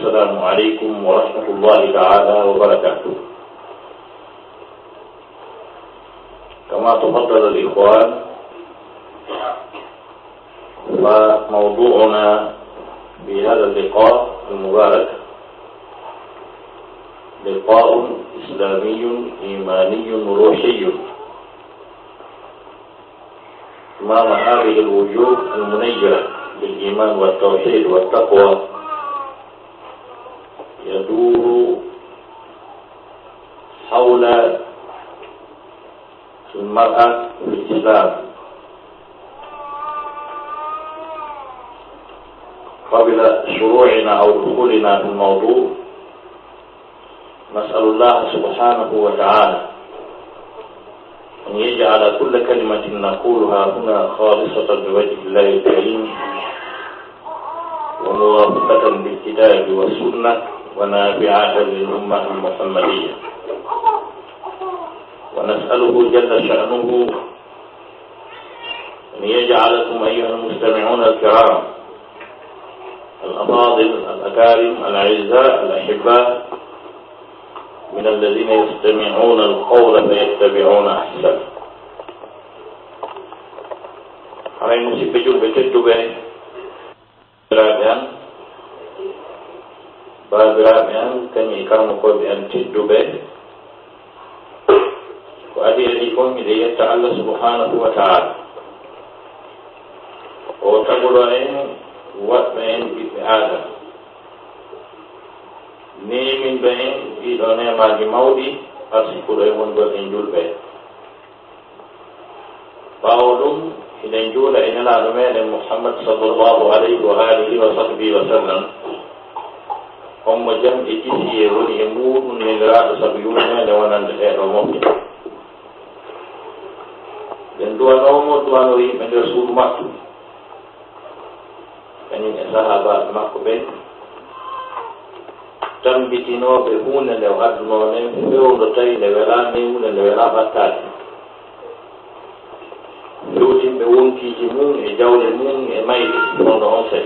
السلام عليكم ورحمة الله تعالى وبركاته. كما تفضل الإخوان، فموضوعنا في هذا اللقاء المبارك لقاء إسلامي إيماني روحي أمام هذه الوجوه المنيرة بالإيمان والتوحيد والتقوى، يدور حول المرأة في الإسلام. قبل شروعنا أو دخولنا في الموضوع، نسأل الله سبحانه وتعالى أن يجعل كل كلمة نقولها هنا خالصة لوجه الله الكريم وموافقة بالكتاب والسنة ونافعة للأمة المحمدية. ونسأله جل شأنه أن يجعلكم أيها المستمعون الكرام الأفاضل الأكارم الأعزاء الأحباء من الذين يستمعون القول فيتبعون أحسنه. Haray musidɓe julɓe tedduɓe, babiraɓe an kañum karmokoɓe an tedduɓe, ko adi adi fof miɗe yetta Allah subhanahu wa ta'ala o taguɗo en waɗɓe en ɓiɓɓe adama, neminɓe en ɗiɗo nemaji mawɗi arsifuɗo en wonɗon en julɓe. ɓawo ɗum eɗen juula e nelaɗo meɗen Muhammad sallllahu alayhi wa alihi wa sahbihi wa sallam, on mo jam e kisi e woni e muɗum neliraɗo saabu yurmede wonande ɗeɗo mofɗe. ɓen duwanomo duwano yimɓe nder suudu makko, kañum e sahabaɓe makko ɓen, tambitinoɓe hunde nde adduno nen fewdo tawi nde wela newude nde wela battade, fewtinɓe wonkiji mum e jawle mum e mayde onɗo on sey.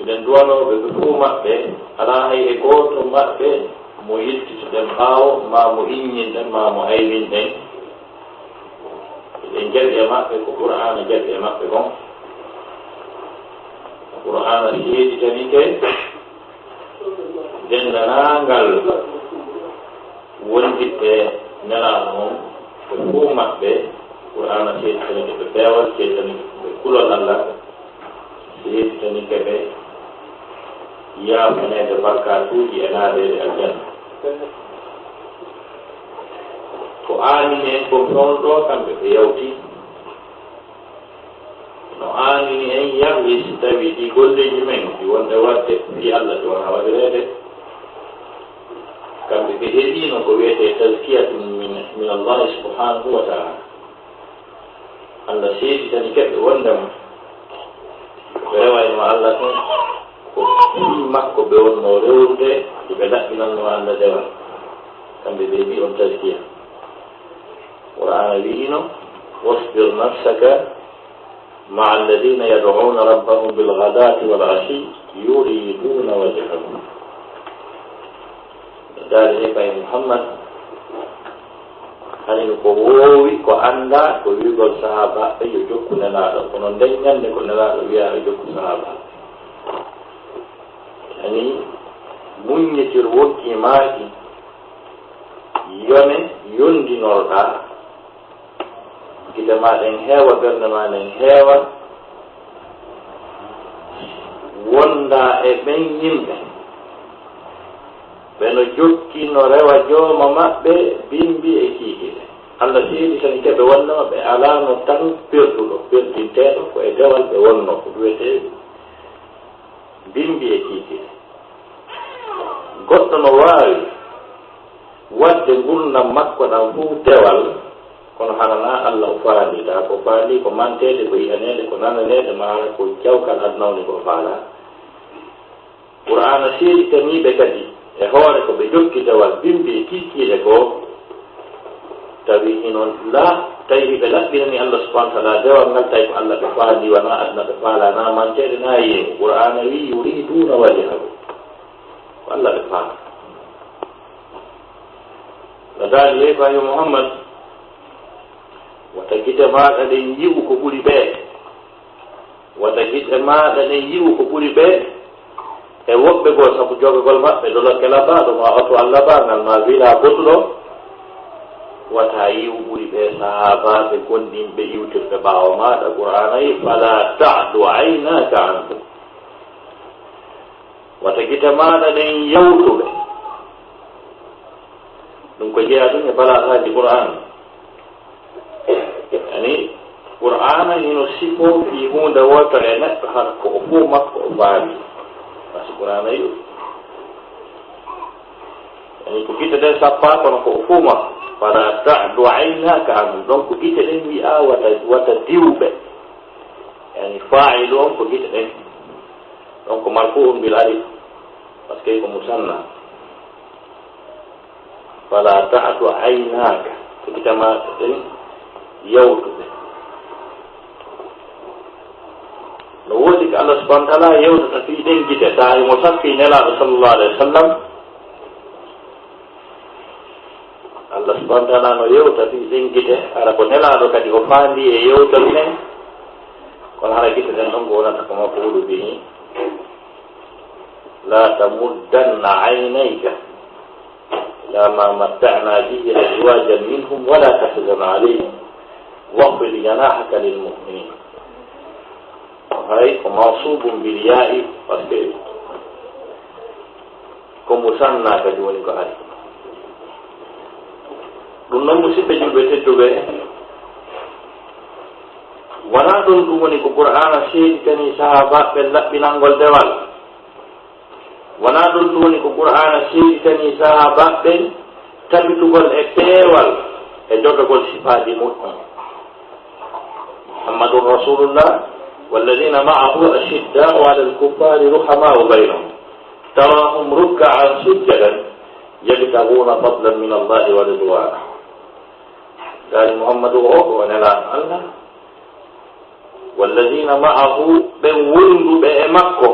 eɗen duwanoɓe ɓe fuu maɓɓe ala hay e goto maɓɓe mo yiltituɗen ɓaawo ma mo inñinɗen ma mo aylinɗen. eɗen jaɓi e maɓɓe ko Qur'ana jaɓi e maɓɓe kon. Qur'ana seeditanike dendanangal wondiɓɓe nelaɗo on ɓe fuu maɓɓe. Qur'ana seeditanike ɓe peewal, seeditanike ɓe kulol Allah, seeditanike ɓe yaafanede barkatuji e naadede aljanna. ko aanini en ko toon ɗo kamɓe ɓe yawti no aanini en yahwi si tawi ɗi golleji men ɗi wonɗe wadde fi Allah ɗi wona waɗirede, kamɓe ɓe heeɗino ko wiyete tazkiyatun min Allah subhanahu wa ta'ala. Allah seeditani keɓɓe wondema ɓe rewayno Allah ton ko fii makko ɓe wonno rewrude ɓe ɗaɓɓinanno Allah dewal, kamɓe ɓe mbi on tazkiya. Qur'ana wiino wasbir nafsaka ma'a alladhina yad'una rabbahum bil ghadati wal 'ashi yuriduna wajhahu. Dal e kay Muhammad hani ko woowi ko anda ko wigol sahaba ɓe yo jokku nelaɗo, kono nden ñande ko nelaɗo wiya e jokku sahaba. hani muññitir wokki maaki yone yondinoroɗa gite maɗen heewa, ɓernde maɗen heewa, wonda e ɓen yimɓe ɓeno jokki no rewa jooma maɓɓe bimbi e kiikiɗe. Allah seedi tan keɓe wonnama ɓe alano tan perduɗo perdinteɗo ko e dewal ɓe wonno ko duwete bimbi e kiikiɗe. goɗɗo no waawi wadde gurdam makko ɗam fuu dewal, kono hanana Allah o faandita ko faandi ko mantede ko yiyanede ko nananede maara ko jawkal adnawni ko faala. Qur'ana seeditaniɓe kadi e hoore ko ɓe jokki dewal bimbi e kiikiiɗe ko tawi ino tawi ɓe laɓɓinani allah subahana taala dewal ngal tawi ko allah ɓe faandi wona aduna ɓe faalana manceede na yiimo qur'ana wi yuriduna wajhahu ko allah ɓe faala no daali wi ko yo muhammad wata gite maɗa ɗen yi'u ko ɓuri ɓee wata gite maɗa ɗen yi'u ko ɓuri ɓee e woɓɓe goo sabu jogagol maɓɓe dolokke labaɗo ma oto allah bangal ma wila botuɗo wata yiw ɓuri ɓe sahabaɓe gonɗinɓe iwtirɓe ɓaawo maɗa qur'ana yi fala ta'du aynaka anhu wata gite maɗa ɗen yawtuɓe ɗum ko jeeya ɗum e balataji qur'an ani qur'ana hino sifo fi hunde wotere neɗɗo hata ko o fuu makko o faami par ce que qur'ana yi ani ko gite ɗen sappa kono ko o fuu makko fala ta'du aynaka anhum donc gite ɗen wi'a wata diwɓe yani fa'ilu on ko gite ɗen donc marfu'un bil alif par ce que ko musanna fala ta'du aynaka ko gite ma ɗen yawtuɓe no woodi ko allah subahana wa taala yewtata fi ɗen gite taari mo sappi nelaɗo sallllahu alayhi wa sallam allah subahana wa taala no yewta fi ɗen gite ara ko nelaɗo kadi o faandi e yewtal nen kono hara gite ɗen ɗon ko wonata ko mafulu bihi la tamuddanna aynayka ila ma matta'na bihi azwajan minhum wala tahzan alayhim waqfid janahaka lilmu'minin hay ko mawsubun bil ya'i par ce que ko musanna kadi woni ko ari ɗum noon musidɓe julɓe tedduɓe wona ɗon ɗum woni ko qur'ana seeditani sahabaɓe laɓɓinalngol dewal wona ɗon ɗum woni ko qur'ana seeditani sahabaɓe tabitugol e peewal e jogagol sifaji muɗɗum muhammadun rasulullah walladina ma'ahu ashidda'u ala alkuffari ruhama'u baynahum tarahum ruk'an sujjadan yabtaguna fadlan min allahi wa ridwana قال محمد ونلا الله والذين معه بولد بمكة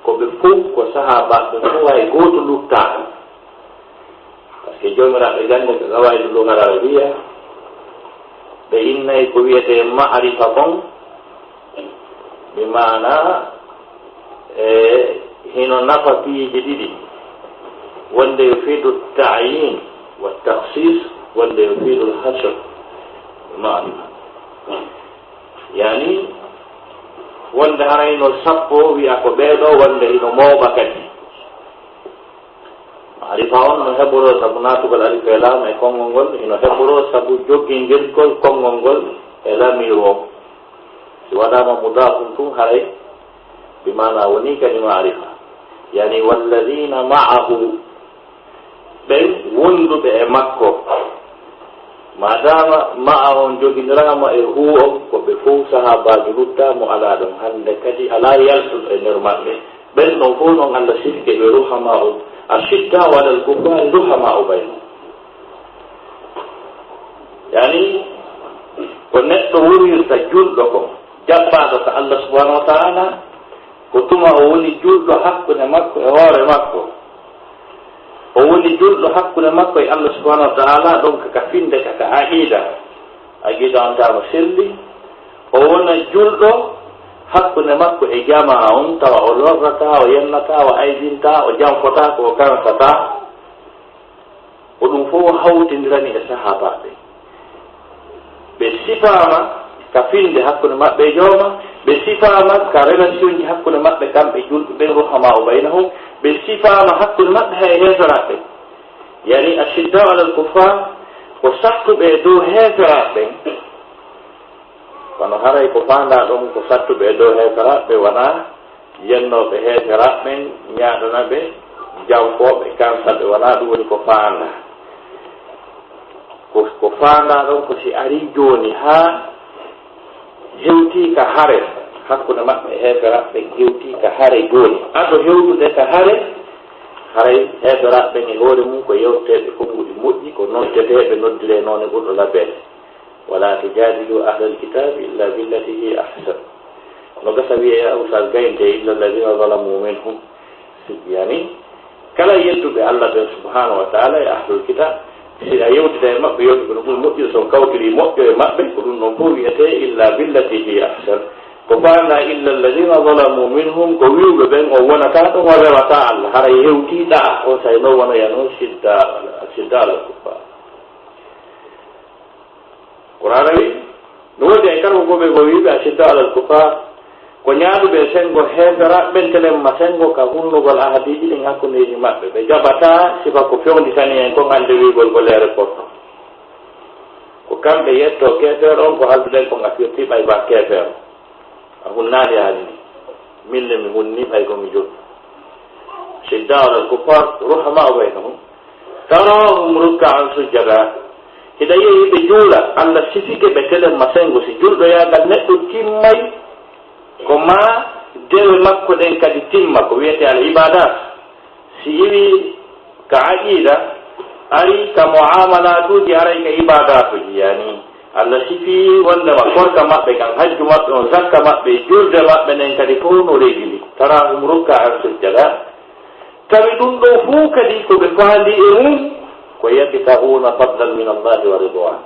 كبفوق وصحابة بفوق يقول لوكتا parce جمرة بجانب قواعد اللغة العربية بإن كوية معرفة بمعنى هنا نفى فيه جديد وند يفيد التعيين والتخصيص wanda yufidul hashr ma'rifa yani wanda harayno sappo wi'a ko ɓeeɗo wanda ino mawɓa kadi ma'rifa on no heɓoro sabu natugol alif e lam e konngol ngol ino heɓoro sabu joggingirgol konngol ngol e lamiri o si waɗama mudafum tun haray bimana woni kadi ma'rifa yani walladina ma'ahu ɓen wonduɓe e makko madama ma'a on joginirama e huo ko ɓe fof sahabaji luttamo ala ɗum hande kadi ala yaltuɗo e nder maɓɓe ɓen ɗon fof noon allah sifke ɓe ruhama o ashidda walal kufari ruhama o bayno yani ko neɗɗo wurirta julɗo ko jabbaɗo ko allah subahanahu wa taala ko tuma o woni julɗo hakkude makko e hoore makko o woni julɗo hakkude makko e allah subahanahu wa taala ɗon kaka finde kaka aqida on tama selli o wona julɗo hakkude makko e jama on tawa o lorrata o yennata o aydinta o janfota ko kansata o ɗum fof hawtindirani e sahabaɓe ɓe sifama ka finde hakkude maɓɓe e jooma ɓe sifama ka relation ji hakkude maɓɓe kamɓe julɓe ɓen ruhama o baynahum ɓe sifama hakkude maɓɓe hay heesoraɓe yani ashidda ala al kuffar ko sattuɓe dow heesoraɓe kono haray ko fanda ɗon ko sattuɓe dow heesoraɓe wona yennoɓe heesoraɓen ñaɗanaɓe janfoɓe kansaɓe wona ɗum woni ko fanda ko fanda ɗon ko si ari joni ha hewti ka hare hakkude maɓɓe heesoraɓe hewti ka hare joni aɗo hewtude ka hare haray heesoraɓe e hoore mum ko yewteɓe konguɗi moƴƴi ko noddeteɓe noddire noone ɓurɗo labbede wala tujadilu ahlal kitabi illa billati hi ahsan. No gasa wiya usal gaynde illa alladhina zalamu minhum, yani kala yettuɓe Allah ɓe subhanahu wa taala e ahlul kitab siɗa yewtida e maɓɓe yewtuɓe no ɓuri moƴƴude son kawtiri moƴƴo e maɓɓe ko ɗum ɗon fof wiyete illa billati hi ahsan. ko fanda illa alladhina zalamu minhum ko wiwɓe ɓen o wonata ɗum o rewata Allah hara hewtiɗa o sayno wonoya noon sidda ala kuffar. Qur'ana wi no wodi e kala ko ɓe ko wiɓe a sidda ala kuffar ko ñaaɗuɓe sengo heefera ɓentenen ma sengo ka hunnugol ahadiji ɗin hakkundeji maɓɓe ɓe jaɓata sifa ko fewnditani en ko hande wigol ko leere potto ko kamɓe yetto keefeer on ko halduɗen ko ngafirti ɓay ba keefeero a hunnaade haalini minne mi hunni ɓay komi joɗɗo sidda alal kuffar ruhama baynahum tarahum rukkaan sujjada hiɗa yehi ɓe juula Allah sifike ɓe telen ma sengo si julɗoyagal neɗɗo timmay ko ma dewe makko ɗen kadi timma ko wiyete al ibadat si iwi ka aqida ari ka muamalatuji aray ka ibadatuji yani Allah sifi wondema korka maɓɓe kan hajju maɓɓe on zakka maɓɓe julde maɓɓe nden kadi fof no regili tarahum rukka an sujjada tawi ɗum ɗo fuu kadi koɓe faandi e mum ko yabtahuna fadlan min allahi wa ridwan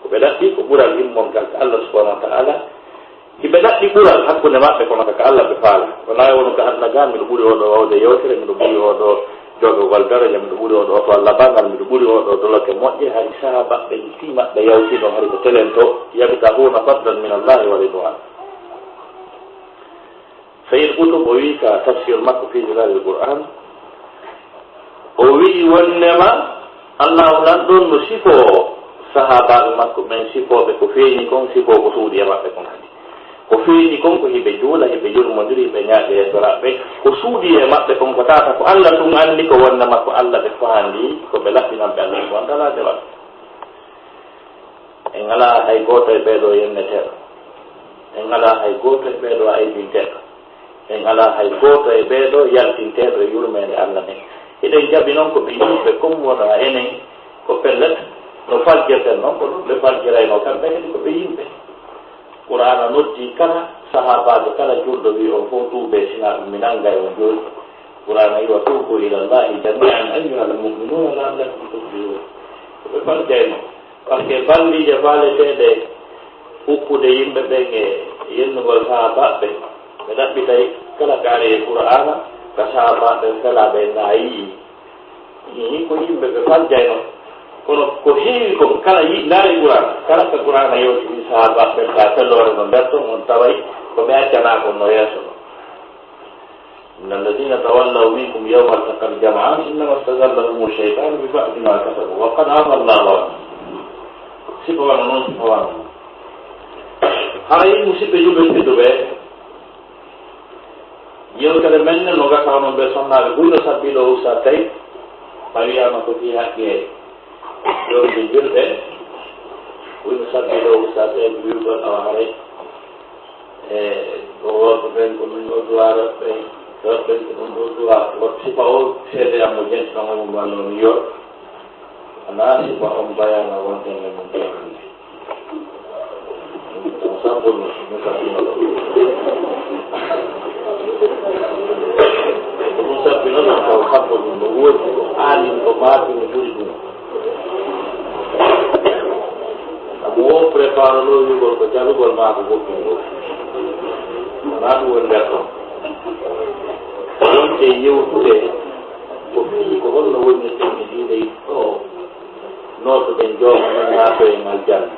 ko ɓe ɗaɓɓi ko ɓural himmongal ka Allah subhanahu wa taala hiɓe ɗaɓɓi ɓural hakkunde maɓɓe kono ka Allah ɓe faala wona wono ka adna ga miɗo ɓuri oɗo wawde yewtere miɗo ɓuri oɗo jogogol daraja miɗo ɓuri oɗo oto Allah bangal miɗo ɓuri oɗo doloke moƴƴe hay saha maɓɓe fi maɓɓe yawtiɗo hari ko telen to yabtahuna fadlan min allahi wa ridwan. Sayyid Qutb o wi ka tafsir makko fi jalal al-Qur'an o wi wonnema Allah nan ɗon no sifo sahabaɓe makko ɓen sifoɓe ko feeñi kon sifo ko suuɗi e maɓɓe kon kadi ko feeñi kon ko hiɓe juula hiɓe jurmodiri hiɓe ñaaɓe e soraɓe ko suuɗi e maɓɓe kon ko tata ko Allah tun anndi ko wonnema ko Allah ɓe faandi ko ɓe laɓɓinanɓe Allah subhanahu wa taala dewaɓe en alaa hay gooto e ɓeeɗo yenneteeɗo en alaa hay gooto e ɓeeɗo aybinteeɗo en alaa hay gooto e ɓeeɗo yaltinteeɗo e yurmeende Allah nden eɗen jaɓi noon ko ɓe yimɓe comme wona enen ko pellet no fajjirten noon ko ɗum ɓe fajjirayno kamɓe kadi ko ɓe yimɓe. Qur'ana noddi kala sahabajo kala julɗo wi on fof tuuɓe sina ɗum mi nangay on jooni Qur'ana wi wa tuubu ila llahi jami'an ayyuha al-mu'minuna la'allakum tuflihun ko ɓe fajjayno par ce que ballije faaleteɗe hukkude yimɓe ɓen e yennugol sahabaɓe ɓe ɗaɓɓitay kala kaari e Qur'ana ka sahabaɓe felaɓe naayi ko yimɓe ɓe fajjayno kono ko heewi ko kala ndaari Qur'ana kala ko Qur'ana yewtini sahabaɓe ka fellore no nder ton on taway ko ɓe accana kon no yeeso ɗo inna alladina tawallaw minkum yawma altaqal jam'an innama stazallahum cheytanu bi ba'di ma kasabu wa qad afa allahu anhum sifa wano noon sifa wano hay musidɓe juɓɓe yewtere men no gasawno ɓe sonnaɓe ɓuyno sabbiɗo usta tawi ma wiyama ko fi haqqe yewde julɓe ɓuyno sabbiɗo usta tawi wiwɗon awa haray e o worɓe ɓen ko min o duwara ɓe ɓen ko ɗum ɗo duwa woto sifa o seede am mo jentinomo wanno mi yo ana sifa on bayana wonten e mum ɓeynde sabbunu mi sabbinoɗo ɗum sabbinoɗo taw sabbo ɗum no woodi ko aanin ko maafi no ɓuri ɗum sabu wo prépare ɗo wigol ko jalugol maa ko goppingol wonaa ɗum woni nder ɗon wonte yewtude ko fii ko holno woni temmi ɗiɗe ɗo nootoɗen jooma men naato en aljanna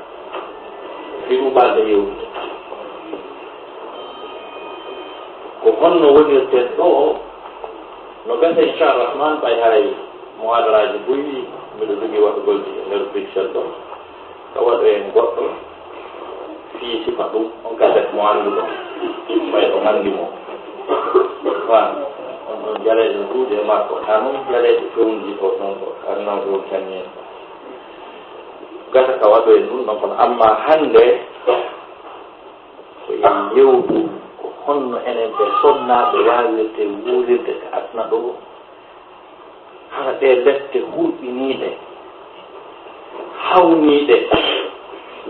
fi ɗum ɓalɗe yewtude ko honno wonirten ɗo no gasa inchalrahman ɓay haray moadaraji boyi mbiɗo jogii waɗugolji e nder pixel ɗo ka waɗo en goɗɗo fii sifa ɗum on kaset mo anndu ɗon ɓay ɗo anndi mo fan on ɗon jaleeɗe no duuɗi e makko ha noon jaleeɗe fewnji ko noon ko annan ɗum kannien gasa ka waɗo en ɗum ɗon kono amma hannde ko en yewtu ko honno enen ɓe sonnaaɓe waawirte wuurirde ko adna ɗo hara ɗe lette huuɓiniiɗe hawniiɗe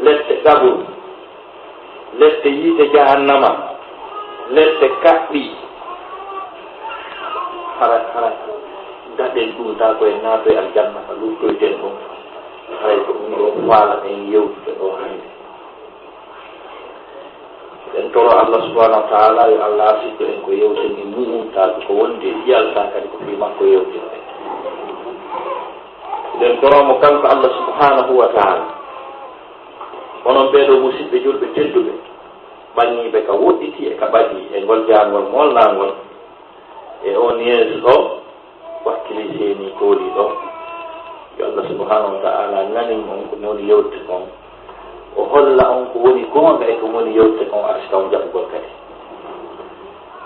lette gabul lette yiite jahannama lette kaɓɓi hara daɗen ɗum ta koye naato e aljanna a luttoyten ɗum haray ko ɗum ɗo faala en yewtude ɗo hannde en toro Allah subhanahu wa ta'ala yo Allah arsikko en ko yewten e mu'umtaako ko wondi e ƴiyalta kadi ko fi makko yewtirte eɗen toromo kanko Allah subhanahu wa ta'ala onon ɓeeɗo musidɓe julɓe tedduɓe ɓanniɓe ka woɗɗiti e ka ɓaɗi e ngol jaangol molnangol e on yeeso ɗo wakkili seeni kooli ɗo yo Allah subhanahu wa ta'ala nanin on ko woni yewte kon o holla on ko woni goonga e ko woni yewte kon arska on jaɓugol kadi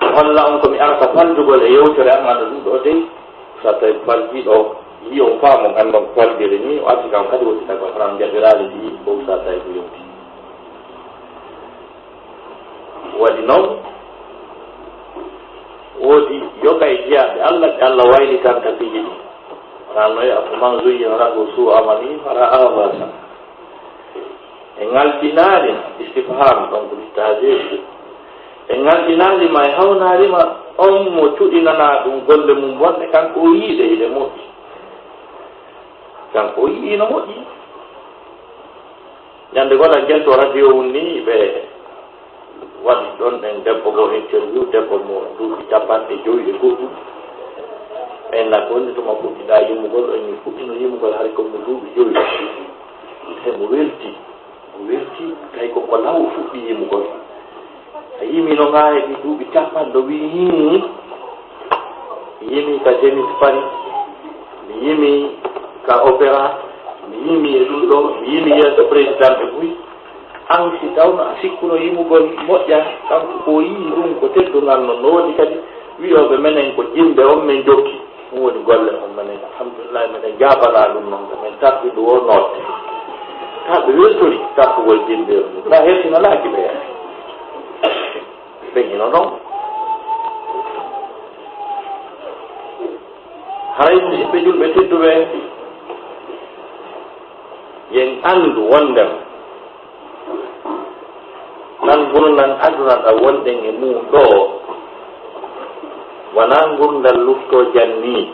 o holla on komi arta faldugol e yewtere am anda ɗum ɗo dey so tawi faldiɗo yi on faamo gandon ko faldiri ni o arti kam kadi wottitagol haran jaɓiraali ɗi fof sa tawi ko yewti waɗi noon woodi yogay jiyaɓe Allah ɓe Allah waylitanta fiji ɗi rannoye afaman zuyyina lahu suu amali fara avasa e ngalɗinaari istifham donc litage e ngalɗinaarima e hawnaarima on mo cuɗinana ɗum golle mum wonde kanko o yiiɗe ide moƴƴi kanko o yiɗino moƴƴi ñande goɗa jelto radio mum ni ɓe waɗi ɗon en debbo go interview debbo mo duuɓi 50 e goɗɗum en na gonne tuma fuɗɗiɗa yimmugol en fuɗɗino yimmugol hay komo duuɓi 5 te mo welti kay koko law fuɗɗi yimmugol a yimi no ŋaaye ɗi duuɓi 50 wi yimi ka Zenith Paris mi yimi ka opéra mi yimi e ɗum ɗo mi yimi yeeso président ɓe buy an si tawno a sikkuno yimugol moƴƴa kanko ko yii ɗum ko teddungal noon no woni kadi wiyoɓe menen ko jimɓe on men jokki ɗum woni golle on menen alhamdulillah minen jabana ɗum noon men tardi ɗo o notte taɓe weltori tappugol jimɓe on ɗa hertinalaaki ɓe ɓe hino noon haray musidɓe julɓe tedduɓe yen anndu wondem nan gurnan aduna ɗa wonɗen e mum ɗo wona gurdal lufto janni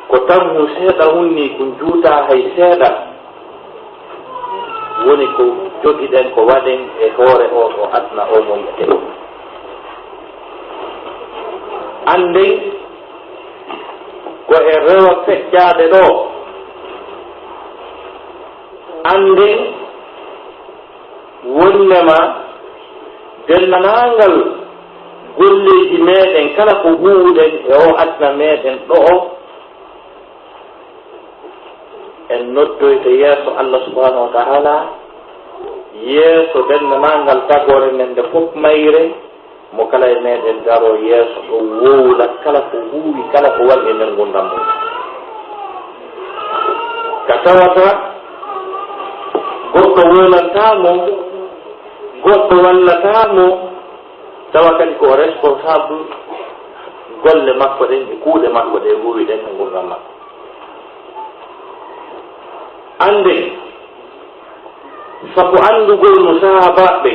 ko tammu seeɗa hunni ko juuta hay seeɗa woni ko jogiɗen ko waɗen e hoore o ɗo aduna o mo yi'ete anden ko e rewa feƴƴaade ɗo anden wondema dennanangal golleji meɗen kala ko huuɗen e o aduna meɗen ɗo en noddoyte yeeso Allah subhanahu wa ta'ala yeeso dennanangal tagore men nde fof mayre mo kala e meɗen daro yeeso ɗo wowla kala ko huuwi kala ko waɗi e nder gurdam mum ka tawata goɗɗo wonantamo goɗɗo wallatamo tawa kadi ko responsable golle makko ɗen e kuuɗe makko ɗe huuwi ɗen e gurdam makko ande sabu andugol no sahabaɓe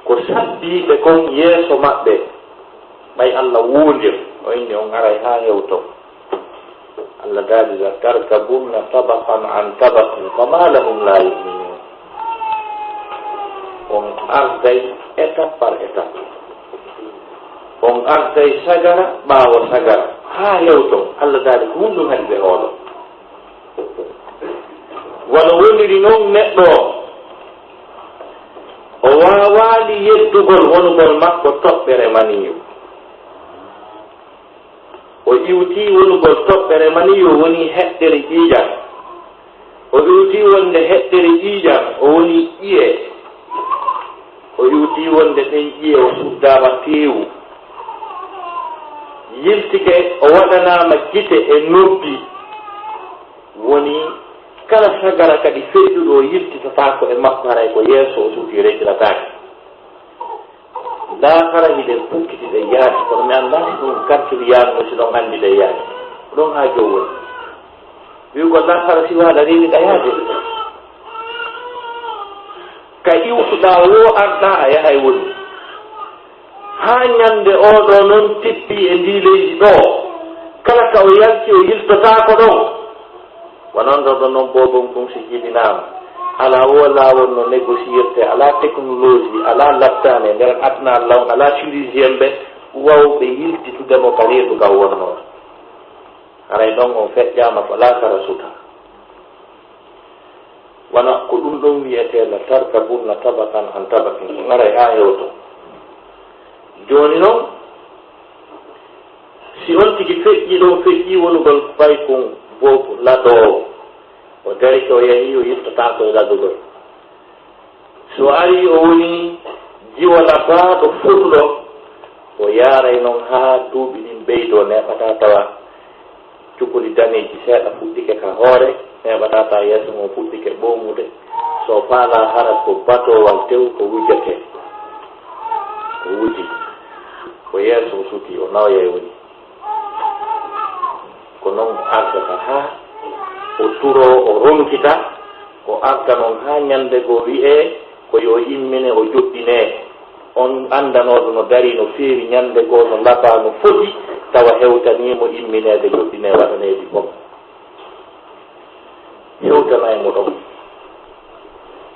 ko sabbiɓe kon yeeso maɓɓe ɓay Allah wuundir o inni on aray ha hewto Allah daali la tarkabunna tabaqan an tabaqin fama lahum la yuminun on arday étape par étape on arday sagara ɓaawo sagara ha hewto Allah daali ko hunɗum hadi ɓe hoolo wano woniri noon neɗɗo o waawali yeddugol wonugol makko toɓɓere maniyu o iwti wonugol toɓɓere maniyu woni heɗɗere ƴiiƴam o iwti wonde heɗɗere ƴiiƴam o woni ƴiye o iwti wonde ɗen ƴiye o suddama teewu yiltike o waɗanama gite e noppi woni kala sagara kadi feƴƴuɗo o yiltitatako e makko haray ko yeeso o suuti retiratake laakara hiɗen pukkiti ɗe yaadi kono mi annda si ɗum kartiri yaango si ɗon anndi ɗe yaadi ɗon ha jowoni wigo nasara siwaɗa reniɗa yaade ka iwtuɗa wo arɗa a yahay woni ha ñande oɗo noon tippi e ndi leydi ɗo kala ka o yalti o yiltotako ɗon wonon ɗo ɗo noon bobon kum si jiɗinama ala wo lawol no négociirte ala technologie ala laftane nder adna law ala chirurgien ɓe wawɓe yiltitudemo ka reedu ka wonno haray ɗon on feƴƴama ko lakara suta wona ko ɗum ɗon wiyete la tarkabunna tabakan an tabakin ko ngaray ha hewto joni noon si on tigi feƴƴi ɗo feƴƴi wonugol fay kon bo laɗowo o dari ko yehi o yittata koye laɗugol so ari o woni jiwala baaɗo fuɗɗo o yaaray noon ha duuɓi ɗin ɓeydo neɓata tawa cukuli daneji seeɗa fuɗɗike ka hoore neɓata ta yeeso mo fuɗɗike ɓomude so faala hara ko batowal tew ko wujjete o wuji ko yeeso suti o nawyay woni ko noon ardata ha o turo o ronkita o arda noon ha ñande go wi'e ko yo immine o joɗɗine on andanoɗo no dari no feewi ñande goo no laba no foti tawa hewtanimo imminede joɗɗine waɗaneji fof hewtanaymo ɗon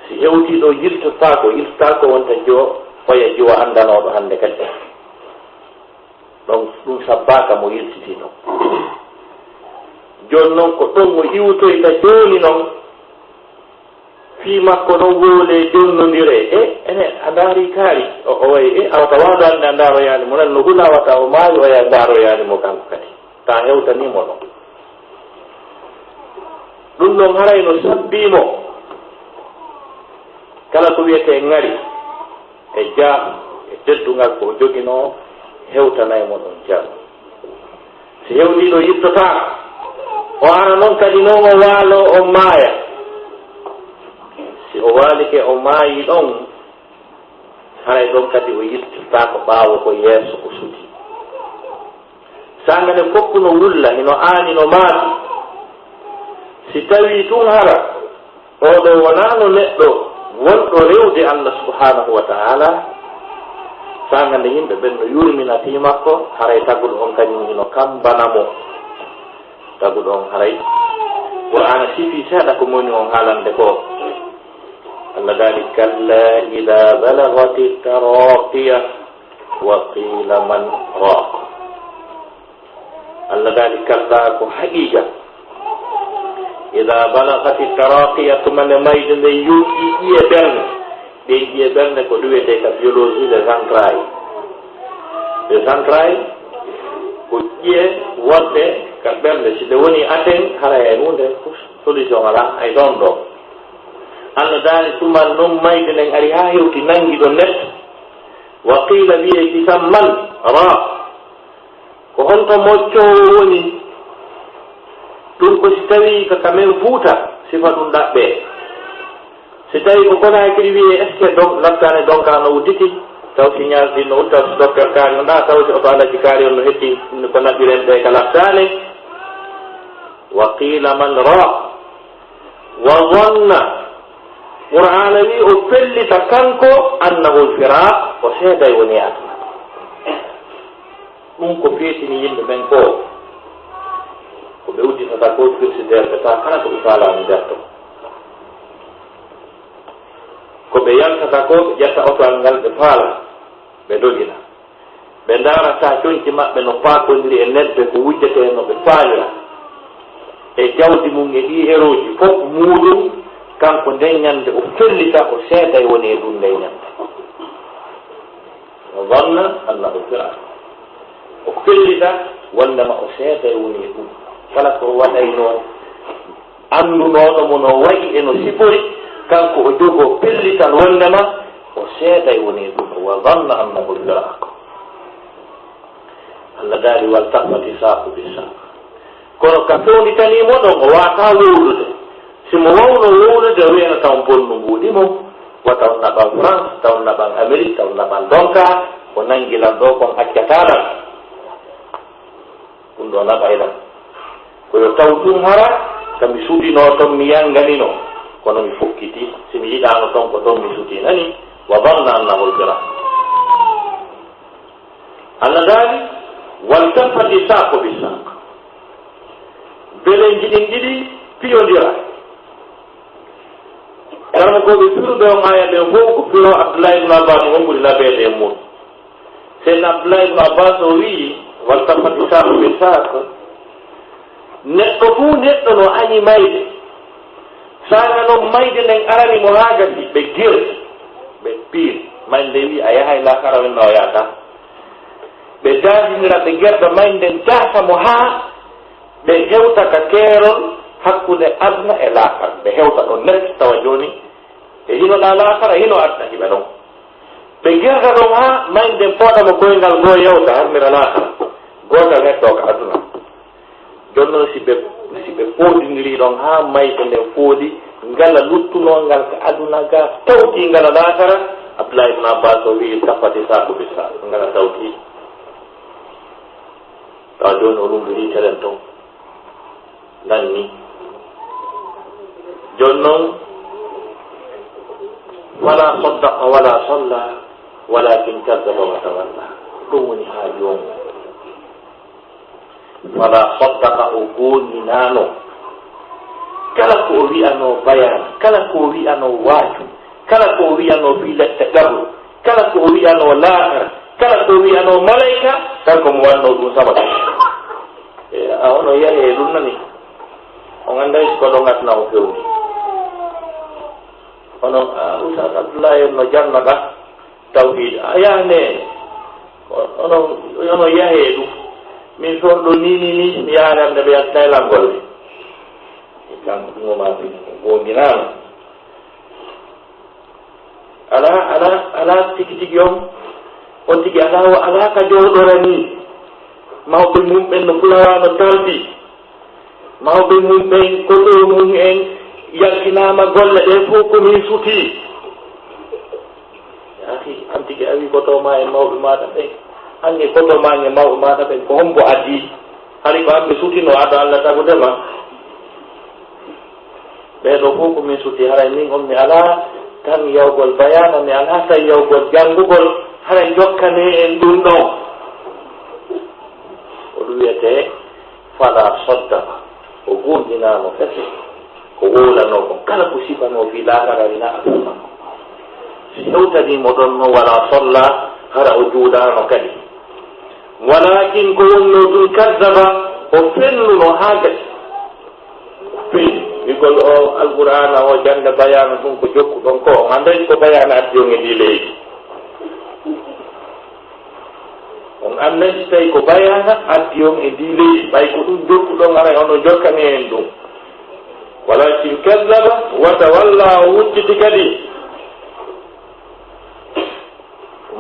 si hewtiɗo yiltotako wonta jo oya jiwa andanoɗo hande kadi ɗon ɗum sabbaka mo yiltitino joni noon ko ɗon o iwtoyta joni noon fi makko noon wole jonnodire ene a daari kaari o wayi awata wawɗo ande a ndaroyanimo nan no hula wata o maayi oya ndaroyanimo kanko kadi ta hewtanimo ɗon ɗum ɗon haray no sabbimo kala ko wiyete ngari e jaam e teddugal ko jogino hewtanaymo ɗon jaam si hewtiɗo yittota o ara noon kadi noon o waalo o maaya si o waalike o maayi ɗon haray ɗon kadi o yittota ko ɓaawo ko yeeso ko suti sangane fof no wulla hino aani no maati si tawi tun hara oɗo wonano neɗɗo wonɗo rewde Allah subhanahu wa ta'ala sangande yimɓe ɓen no yurminati makko haray taguɗo on kañum hino kambanamo taguɗo on haray qur'ana sifi seeɗa ko moni on haalande ko Allah dali kalla ida balagati taraqiya wa qila man raq Allah dali kalla ko haqiqa ida balagati taraqiya tumane mayde nde yuuɗi ƴiye ɓernde ɗe ƴiye ɓernde ko ɗuwete ka biologie des entrailles ko ƴiye wonɗe ka ɓernde si ɗe woni aten hara e hunde solution ala ay ɗon ɗo Allah daani tuman noon mayde nden ari ha hewti nangi ɗo neɗɗo wa qila wiye kisan man ra ko honto moccowo woni ɗum ko si tawi ko kamen fuuta sifa ɗum ɗaɓɓe si tawi ko kona kadi wiye est ce que donc laftane donka no udditi taw si ñalɗi no utta so docteur kaari no ɗa taw si oto alaji kaari on no hetti ko naɓɓiren ɓe ka laftane wa qila man ra wa dhanna qur'ana wi o fellita kanko annahu lfiraq o seeday woni aduna ɗum ko feetini yimɓe ɓen ko ko ɓe udditata ko firsiderɓe ta kala ko ɓe faalani derto ko ɓe yaltata ko ɓe ƴetta otoal ngal ɓe faala ɓe dogina ɓe darata coñci maɓɓe no paakodiri e neɗɓe ko wujjete no ɓe faalira e jawdi mum e ɗi héroji fof muɗum kanko nden ñande o fellita o seeday woni e ɗum nde ñande o wanna annahu fira o fellita wondema o seeday woni e ɗum kala ko waɗayno andunoɗo mo no wayi e no sifori kanko o jogo pellital wondema o seeday woni e ɗum wa wanna annahu fira Allah daali wal taqati saqu bi saq kono ka fewnitanimo ɗon o wata wowlude simo wawno wowlude o wiyana taw bonnu mbuuɗimo wa taw naɓan France taw naɓan Amérique taw naɓan donka o nangilan ɗo kon accataɗan ɗum ɗo naɓayɗan koyo taw ɗum hara kami sudino ton mi yanganino kono mi fukkiti simi yiɗano ton ko ton mi sutinani wa dhanna annahu al-fira Allah dali waltafati saqu bisaq belen jiɗi piyodira karama ko ɓe firuɓe on aya ɓe fof ko firo Abdullah ibn Abbas on ɓuri labeede e mum sen Abdullah ibn Abbas o wii waltafati saqu bisaq neɗɗo fuu neɗɗo no añi mayde saga noon mayde nden arani mo haa gasi ɓe girti ɓe piir mayde wi a yahay lakara wenno o yahata ɓe daadinira ɓe gerda mayden dasa mo haa ɓe hewta ka keerol hakkunde aduna e laakara ɓe hewta ɗon net tawa jooni e hinoɗa laakara hino aduna hiɓe ɗon ɓe gerda ɗon haa mayden pooɗamo koyngal goo yewta harmira laakara gootal neɗɗo ka aduna jooni noon si ɓe foodindiri ɗon haa mayde nden foodi ngala luttunongal ka aduna ga tawti ngala laakara Abdullah ibn Abbas o wii tappati saaku bi saa ngala tawti tawa jooni o lumbiri telen ton nanni jooni noon wala saddaqa wala salla walakin kaddaba wa tawalla ɗum woni haa jooni wala saddaqa o gooninano kala ko o wi'ano bayana kala ko o wi'ano waaju kala ko o wi'ano fi lette gabru kala ko o wi'ano laakara kala ko o wi'ano malayka kanko mo wanno ɗum sabata a ono yahe ɗum nani o annday ko ɗo ngatna o fewni onon Ustad Abdoulaye no jannaɗa tawhid a yahne ono yahe ɗum min toon ɗo ni mi yaarande ɓe yaltayla golle kanko ɗumoma gonginano ala tigi tigi on tigi ala ka jowɗorani mawɓe mumɓen no fulawano taldi mawɓe mumɓen koɗo mum en yaltinama golle ɗe fof komin suti aki an tigi a wi kotoma e mawɓe maɗa ɓen anni kotomañe mawɓe maɗa ɓen ko hombo addi hari ko hamɓe sutino aɗo Allah tagudema ɓeɗo fof komin suti haray min on mi ala tan yawgol bayana mi ala tan yawgol janngugol haray jokkane en ɗum ɗon o ɗum wiyete fala saddaqa o gurdinano fese ko wolano ko kala ko sifano fi lakararina aduna makko si hewtanimo ɗon no wala solla hara o juuɗano kadi walakin ko wonno ɗum kaddaba o fennuno haa gasi feewi wigol o alqur'ana o jande bayana ɗum ko jokku ɗon ko on anday ko bayana addi on e ndi leydi on annayi tawi ko bayana addi on e ndi leydi ɓay ko ɗum jokku ɗon aray ono jokkani en ɗum walakin kaddaba wa tawalla o wucciti kadi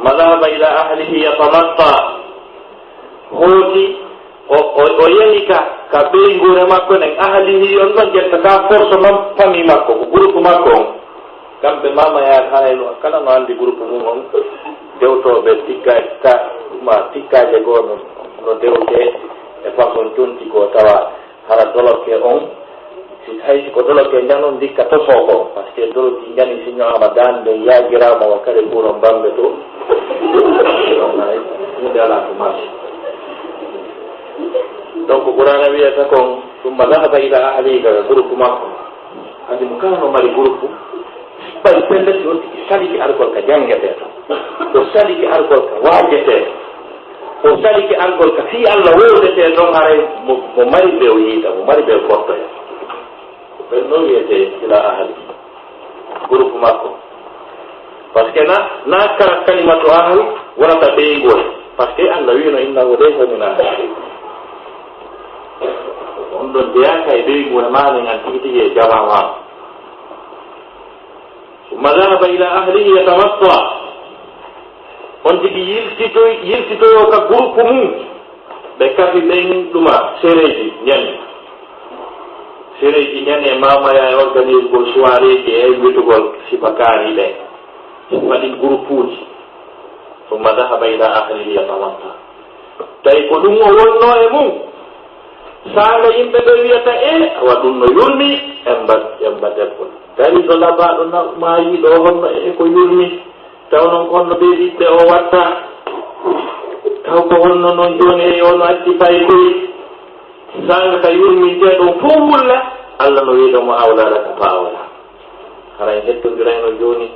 madaba ila ahlihi yatamatta hooti o yehi ka ɓeygure makko nen ahlihi on ɗon ƴetta ka force man famille makko ko groupe makko on kamɓe mamayat hayno kala no anndi groupe mum on dewtoɓe tikkaje goo no dewte e façon tonti ko tawa hara doloke on haysi ko doloke janon dikka tosoo ko par ce que doloki jani siñoama dande yaagirama wa kare ɓuuron bamɓe to hunde ala ko marché donc Qur'ana wiyata kon tumma dhahaba ila ahlika groupe makko andi mo kala no mari groupe ɓay pelleti on tigi saliki argol ka jangete to o saliki argol ka waajete o saliki argol ka fi Allah wowdete ɗon haray mo mari ɓe o yiita mo mari ɓe o fortoya ɓen noon wiyete ila ahli groupe makko par ce que na kala kalimatu ahli wonata ɓeygol par ce que Allah wino innahu laysa min ahli on ɗon deyaka e ɓeygol manen an tigi tigi e jamama ثم ذهب إلى أهله يتمطى on tigi yiltitoyo ka groupe mum ɓe kafi ɓen ɗuma séréji ñani e mamaya e organise gol soirée ji e witugol sifakari ɓe waɗi groupe uji ثumma dhahaba ila ahlihi yatamatta tawi ko ɗum o wonno e mum sanga yimɓe ɓe wiyata awa ɗum no yurmi embadeppol dari so labaɗo maayi ɗo honno ko yurmi taw noon ko honno ɓe ɓiɓɓe o watta taw ko honno noon joni ono addi fay koye sanga ka yurmi te ɗum fof wulla Allah no wiiɗomo awlalaka fa awla hara en hettodirayno joni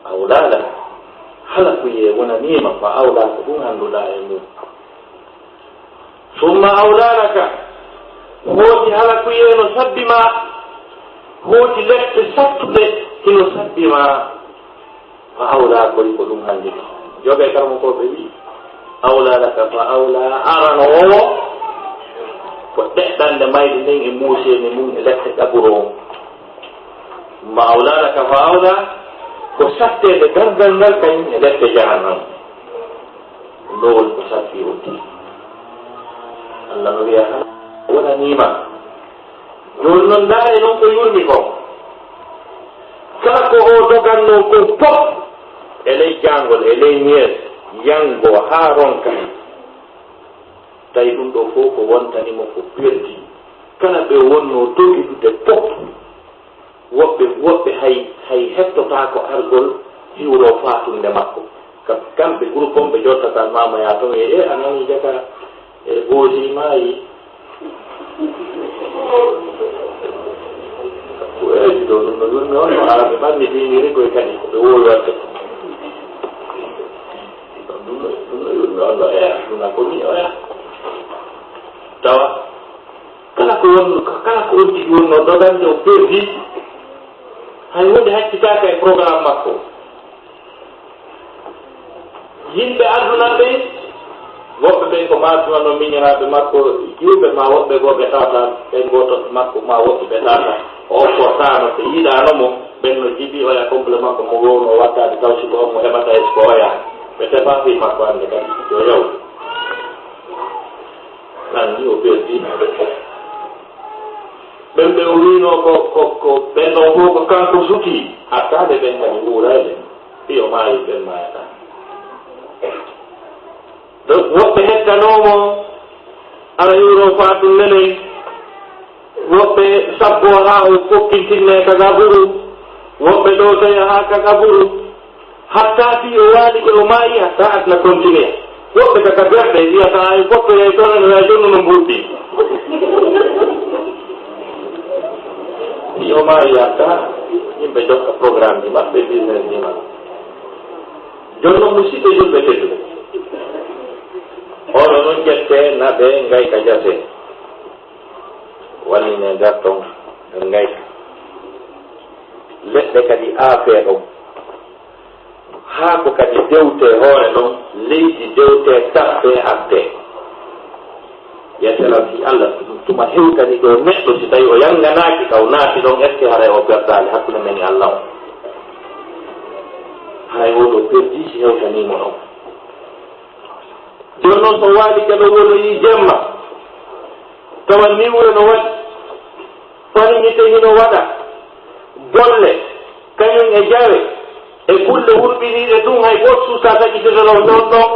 awlala hala kuye wonanima fa awlaka ɗum annduɗa e mum summa awlalaka hooti hala kuye no sabbi ma hooti leɗɗe sattuɗe hino sabbi ma fa awla koy ko ɗum handita joɓe karmo ko ɓe wi awlalaka fa awla arano o ko ɗeɗɗande mayde nden e muuseni mum e leɗɗe ɗaɓuro ma awlalaka fa awla ko sattede gargal ngal kañum e leɗɗe jahannam lowol ko sabbi otti Allah no wiya wonanima joni noon ndaare noon ko yurmi ko kala ko o doganno ko fof e ley jangol e ley ñees yango ha ronka tawi ɗum ɗo fof ko wontanimo ko perdi kala ɓe wonno dogiɗude fof woɓɓe hay hettota ko argol hiwro fatunde makko kamɓe groupe on ɓe jottata mamaya toon anani jaka e goosi maayi ko eji ɗo ɗum no yurmi on no araɓe ɓanni diniri koye kadi koɓe wowi wadde ɗum no yurmi on ɗo ɗuna ko ni oya tawa kala ko on tigi wonno dogande o perdi hay hunde haccitaka e programme makko yimɓe aduna ɓe woɓɓe ɓen ko matuma no miñiraɓe makko juuɓe ma woɓɓe goo ɓe tawata ɓen goto makko ma woɓɓe ɓe tawata o portano so yiɗanomo ɓen no jiiɓi oya complet makko mo wowno wattade taw siko on mo heɓata est ce que oya ɓe tefa fi makko hande kadi yo yaw nanni o perdi ɓen ɓe o wino ko ɓen ɗon fof ko kanko suti hattade ɓen kadi wuurayde fiyo maayi ɓen mayata donc woɓɓe hettanomo ala yuro fatum nenen woɓɓe sabbo ha o fokkintinne ka gaburu woɓɓe ɗo taya ha ka gaburu hatta fi o waali ɓe o maayi hatta adna continue woɓɓe kaka berɗe wiyata ay goɗɗo yey toon ene jonnu no mburɗi yo maayi hatta yimɓe jokka programme ji maɓɓe business ji maɓɓe jonno musidɓe julɓe tedduɓe oɗo noon ƴette naɓe ngayka jase walline garton en ngayka leɗɗe kadi aafe ɗon haa ko kadi dewte hoore ɗon leydi dewte tappe atte yeteran si Allah tuma hewtani ɗo neɗɗo si tawi o yanganaki kaw naati ɗon est ce que haray o perdali hakkude men e Allah o hay oɗo perdi si hewtanimo ɗon joni noon so waali keɓe wonoyi jemma tawa niwre no waɗi farimite hino waɗa golle kañum e jawe e kulle hurɓiniɗe ɗum hay goto suusa taƴitetoɗon ɗon ɗon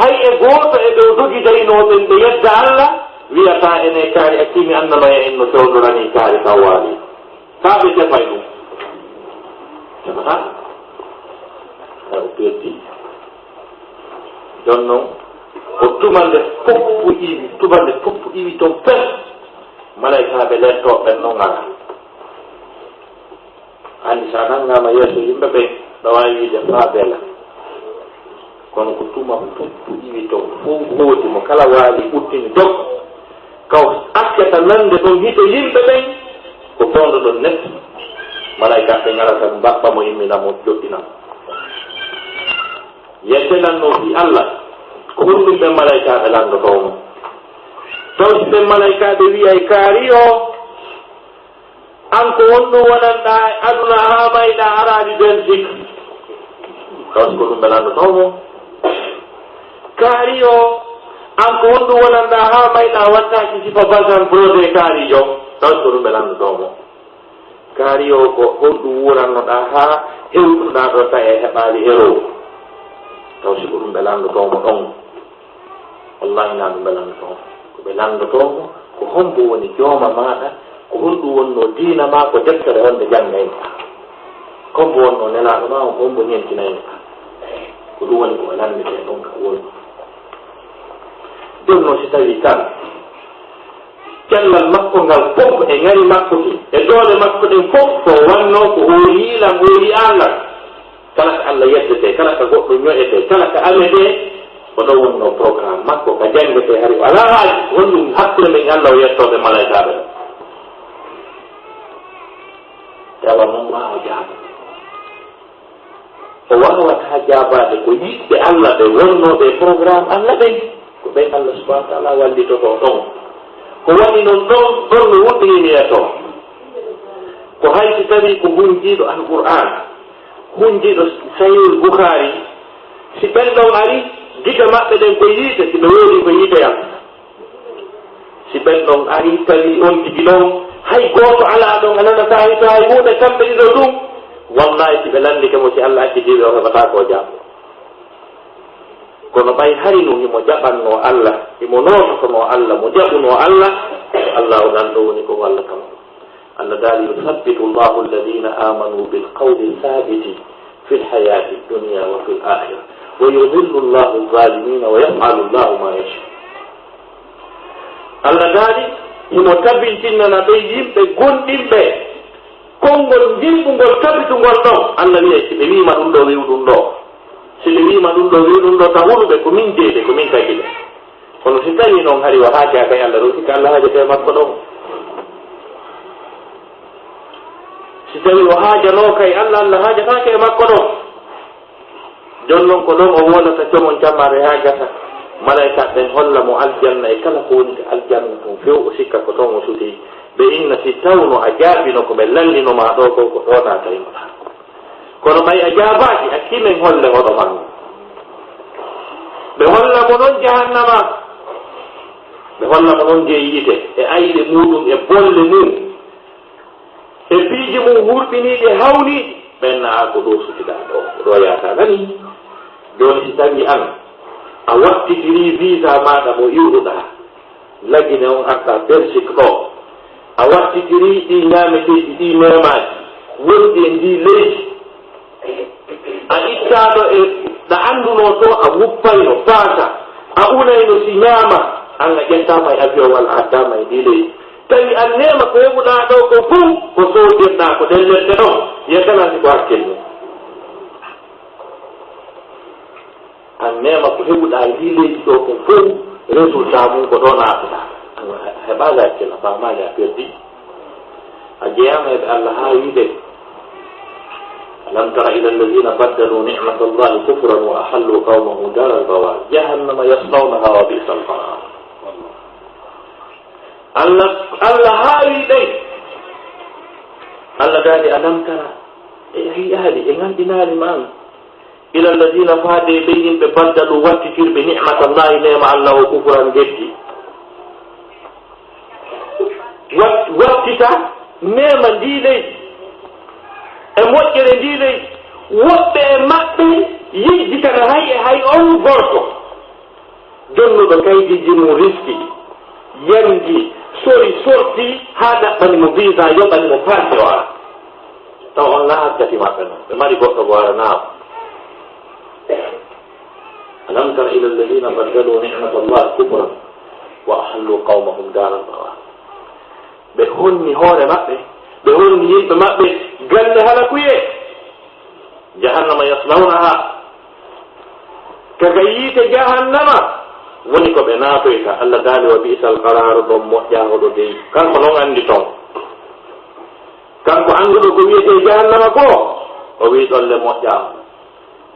hay e gooto e ɓe dogidaynoɓen ɓe yedda Allah wiyata ene kaari accimi annanoya en no fewdorani kaari taw waali fa ɓe tefay ɗum tefata o perdi jon noon o tumande foppu iwi toon pes malaikaɓe lettoɓen noon ala andi sa nangama yeeso yimɓe ɓe ɗo wawi wiide fa bela kono ko tuma foppu iwi toon fof hooti mo kala waali ɓuttini dog kaw askata nande ɗon hito yimɓe ɓen ko tondo ɗon net malaikaɓe ngarata mbaɓɓa mo yimminamo joɗɗinamo yettelanno fi Allah ko honɗum ɓe malaikaɓe landotomo taw si ɓe malaikaɓe wiyay kaari o an ko honɗum wonanɗa aduna ha mayɗa araɗi Belgique taw si ko ɗum ɓe landotomo kaari o an ko honɗum wonanɗa ha mayɗa wattaki sifa basan brode kaari jo taw si ko ɗum ɓe landotomo kaari o ko honɗum wurannoɗa ha hewtuɗa ɗo ta e heɓali hero taw si ɗum ɓe landotomo ɗon wallahi na ɗum ɓe landotomo ko ɓe landotomo ko hombo woni jooma maɗa ko honɗum wonno diina ma ko deftere wonde janngayno hombo wonno nelaɗo ma o hombo ñentinayno ko ɗum woni koɓe landete ɗon ka woni jonno si tawi tan cellal makko ngal fof e ngari makko ki e doole makko ɗen fof to wanno ko o yiilam o yi Allah kala ko Allah yeddete kala ko goɗɗo ñoƴete kala ko amete ko ɗo wonno programme makko ka janngete hari ala haaji honɗum hakkude men Allah o yettoɓe malaikaɓe ɗo tawa noon wawa jaaba o wawata jaabade ko yiɗɓe Allah ɓe wonnoɓe programme Allah ɓen ko ɓen Allah subahana wa taala wallitoto ɗon ko waɗi noon ɗon no wuɗɗininiyeto ko haysi tawi ko hunjiiɗo alqur'an hunjiiɗo sahihul boukhari si ɓen ɗon ari diga maɓɓe ɗen ko yiite si ɓe woodi ko yiiteyam si ɓen ɗon ari tawi on tigi ɗon hay gooto alaa ɗon a nana sahi wuuɗe kamɓe ɗiɗo ɗum wallahi si ɓe landike mo si Allah accidiɓe o heɓata ko jaɓɓo kono ɓay hari no himo jaɓanno Allah himo noototono Allah mo jaɓuno Allah Allah o ɗan ɗo woni ko walla kam Allah daali yuthabbitu llahu alladina amanu bilqawli thabiti fi lhayati dunia wa fi l'akhira wa yudillu llahu alzalimina wa yafalu llahu ma yasha Allah daali himo tabintinnana ɓe yimɓe gonɗinɓe konngol ngilɓungol tabitungol ɗon Allah wiye si ɓe wima ɗum ɗo wiw ɗum ɗo si ɓe wima ɗum ɗo wiw ɗum ɗo ta hunuɓe ko min jeeyde ko min tagiɗe kono si tawi noon hari o haaja kay Allah ɗo sikka Allah haajete makko ɗon si tawi o haajano kay Allah haajatake e makko ɗon jon noon ko ɗon o wonata comon jammare haajata malaika ɓen holla mo aljanna e kala ko woni aljanna ton few o sikka ko toon o suti ɓe inna si tawno a jaabino ko ɓe landinoma ɗo ko ko ɗona tawimoɗa kono ɓay a jaabaki hakkimen holle hoɗo man ɓe holla mo noon jahannama ɓe holla mo noon je yite e ayɗe muɗum e bolle mum e piiji mum hurɓiniɗi hawniɗi ɓenna ko ɗo sutiɗa ɗo ko ɗo yata nani joni si tawi an a wattitiri visa maɗa mo iwɗuɗa lagine on arta Belgique ɗo a wattitiri ɗi ñameteji ɗi memaji wonɗi e ndi leydi a ittaɗo e ɗa anduno to a wuppayno paasa a unayno si ñaama an a ƴettama e avion walla addama e ndi leydi tawi an nema ko heɓuɗa ɗo ko fuu ko sodirɗa ko ɗen leɗɗe ɗon yettanasi ko hakkille an nema ko heɓuɗa ndi leydi ɗo ko fuu résultat mum ko ɗo naatuɗa heɓaga hakkille a famaga a perdi a jeyama eɓe Allah ha wiide alam tara ila alladina baddalu nicmata allahi kufran wa ahallu qawmahu dara albawar jahannama yaslawnaha wa bisa alqarar Allah haawi ɗay Allah daali alam tara e hiyaali e ngandinaali ma an ila alladina faade ɓe yimɓe baddalu wattitirɓe nicmata allahi nema Allah o kufran geddi wattita nema ndi leydi e moƴƴere ndi leydi woɓɓe e maɓɓe yejjitata hay on gorto jonnuɗo kaydiji mum riski yangi sorti ha ɗaɓɓanimo visa yoɓanimo parti o ara taw on lahaggati maɓɓe noon ɓe mari goɗɗo go ara naaw alam tara ila alladina baddalu nicmata allah kufran wa ahallu qawmahum daral bawar ɓe honni hoore maɓɓe ɓe honni yimɓe maɓɓe galle halakuye jahannama yaslawnaha kaga yiite jahannama woni ko ɓe naatoyta Allah daali wa bi'sal qararu ɗon moƴƴahoɗo dey kanko noon andi ton kanko annduɗo ko wiyete jahannama ko o wi ɗolle moƴƴaho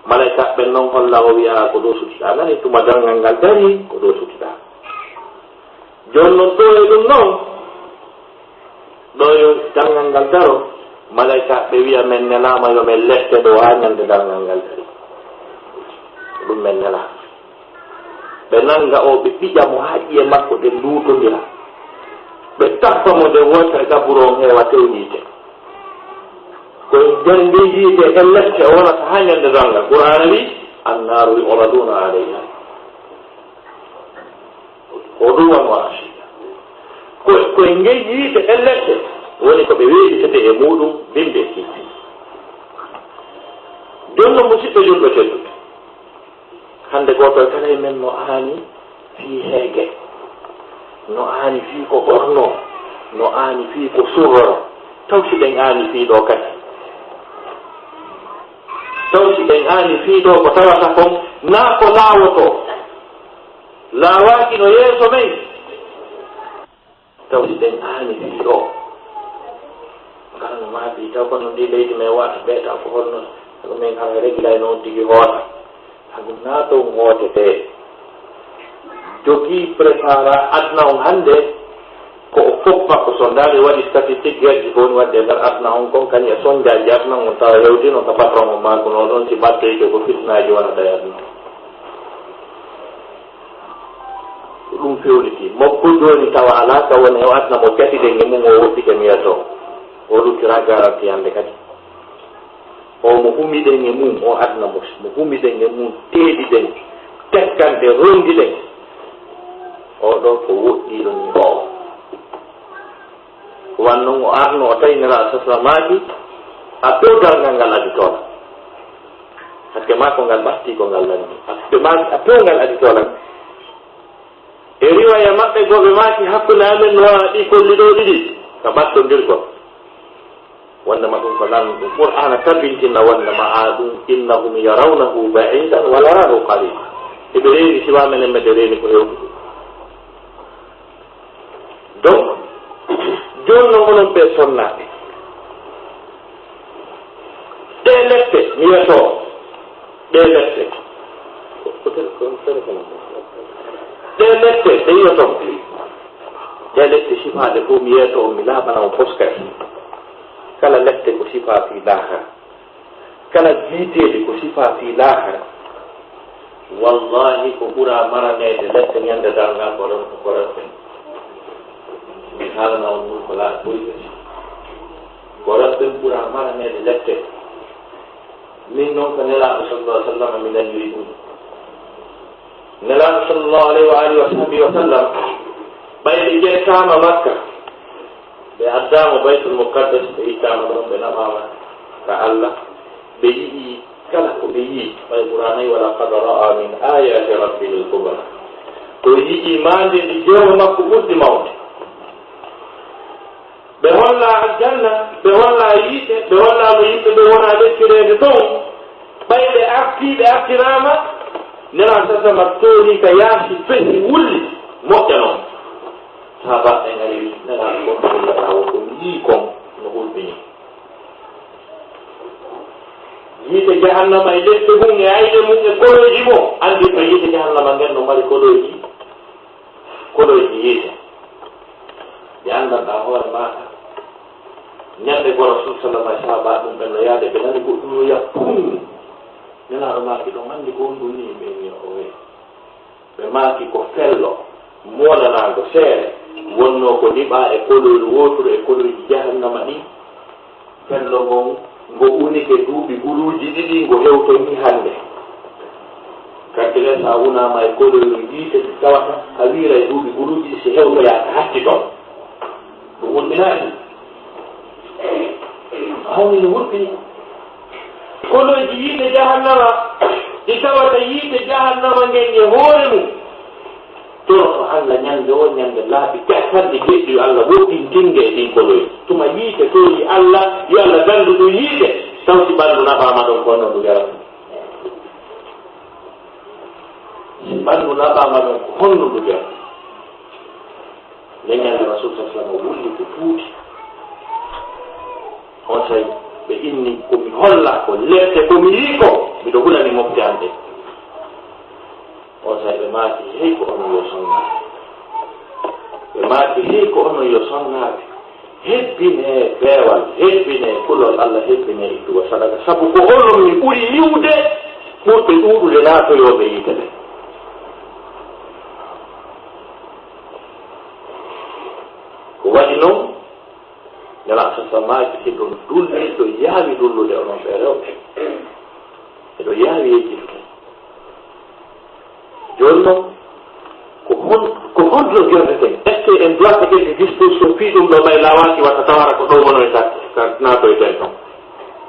malaika ɓen noon holla o wiya ko ɗo sutiɗa nani tuma dalngal ngal dari ko ɗo sutiɗa joni noon ɗo e ɗum noon ɗo yo dalngal ngal daro malaika ɓe wiya men nelama yo men lette ɗo ha ñande dalngal ngal dari ɗum men nelama ɓe nanga o ɓe ɓiƴamo ha ƴiye makko ɗe luutodira ɓe tappa mo nde wonta gaburo on heewa tew yiite ko nder nde yiite e lette o wonata ha ñande dalngal qur'ana wi annaru yuraduna alayha oduwan wa ashiya ko ngeji te ellete woni ko ɓe weeɗitete e muɗum bimɓe kiiti jonno musidɓe julɓe tedduɓe hande goto kala e men no aani fii heege no aani fii ko ɓorno no aani fii ko surroro taw si ɗen aani fii ɗo kadi taw si ɗen aani fii ɗo ko tawata kon naa ko laawoto laawaaki no yeeso men taw si ɗen aani fii ɗo kala no maaɓi taw kono ndi leydi men wata ɓeeta ko holno sago min haga regilay noon tigi hoota hago naato hootete jogii prépara adna on hannde ko o fof makko so ndaari waɗi statistique guerji ko woni wadde nder adna on kon kañum e sondiaji adna on tawa hewtino ko patron o maako no ɗon si battoyke ko fitnaaji wonata e adna ko ɗum fewliti mokko jooni tawa alaa ka woni e adna mo jatide nge mum o woɗɗike miyatoo o luttira garanti hannde kadi o mo humiɗen e mum o adna mo humiɗen e mum teeɗiɗen tekkande rondiɗen oɗo ko woɗɗiɗo ni o wannon o arno o taynira sasra maaki a pewdalngal ngal aditola hakke ma ko ngal ɓatti ko ngal lanni a pewgal aditolan e riwaya maɓɓe goɓe maaki hakkunde amen no wawa ɗi kolliɗo ɗiɗi ka ɓattodirgol wondema ɗum ko lan ɗum qur'ana tabintinna wondema a ɗum innahum yarawnahu ba'idan wa narahu qariba eɓe reeni siwa menen meɗe reeni ko hewtude donc jonno onon ɓe sonnaɓe ɗe lette mi wiyato ɗe lette ɗe lette ɗe yiyaton ɗe lette sifaɗe fof mi wiyato on mi laaɓana on poskati kala lette ko sifa fi lahara kala jiiteɗe ko sifa fi lahara wallahi ko ɓura maranede lette ñande dalngal ko resɓe mi haalana on ɗum ko laaɗa ɓoyɓe ko resɓen ɓura maranede lette min noon ko nelaaɗo sallallah alih wa sallam mi nanniri ɗum nelaaɗo sallallahu alayhi wa alihi wa sahbihi wa sallam ɓayde ƴettama makka ɓe addama baytul muqaddas ɓe ittama ɗon ɓe naɓama ka allah ɓe yiɗi kala ko ɓe yii ɓay ɓuranayi wala qad ra'a min ayati rabbihi l-kubra ko yiɗi mande ndi jewo makko ɓurdi mawde ɓe holla aljanna ɓe holla yiite ɓe hollama yimɓe ɓe wona ɓeccirede toon ɓayɓe artiɓe artirama nela sasama tooni ka yaasi fesi wulli moƴƴa noon sahabaɓe ngari nelaɗo gonɗollatawo ko yii kon no hulɓini yiite jahannama e lefte mum e ayde mum e koloji mo andi to yiite jahannama ngen no mari koloji yiite ɓe andanɗa hoore maɗa ñande ko rasul sallam e sahaba ɗum ɓen no yaade ɓe nani goɗɗum no ya pum nelaɗo maaki ɗon andi ko on ɗum ni ɓe wi o we ɓe maaki ko fello molanago seere wonno ko ɗiɓa e koloji wotoro e koloji jahannama ɗi fello ngon ngo unike duuɓi guluuji ɗiɗi ngo hewtoni hannde kadi le sa unama e koloji yiite tawata a wiira e duuɓi guluuji ɗi si hewtoyaka hatti toon ɗum wurɓinaaki hawni no wurɓini koloji yiite jahannama ɗi tawata yiite jahannama ngen e hoore mum toroto allah ñande o ñande laaɓi ƴattanɗe geɗɗi allah woɗɗintinge e ɗin koloji tuma yiite toyi allah yo allah gandu ɗum yiite taw si ɓanndu naɓama ɗon konno ndu yarata si ɓanndu naɓama ɗon ko honno ndu yarata nde ñande rasul sa sallam o wulli ko tuuti on tawi ɓe inni komi holla ko lette komi yii ko miɗo hulani mofte ande on tawi ɓe maati hey ko onon yo sonnaade ɓe maati hey ko onon yo sonnaade hebbine beewal hebbine kulol allah hebbine ittugo sadaka sabu ko onon mi ɓuri yiwde ɓurɓe ɗuuɗude naatoyoɓe yiite ɓe ko waɗi noon nela sasa maaki hiɗon dulli ɗo yaawi dullude onon ɓe rewɓe eɗo yaawi yejjitude jonno ko honɗo gerdeten est ce que en doit quelque disposition fi ɗum ɗo may lawaki watta tawara ko ɗo wono ka natoyten ton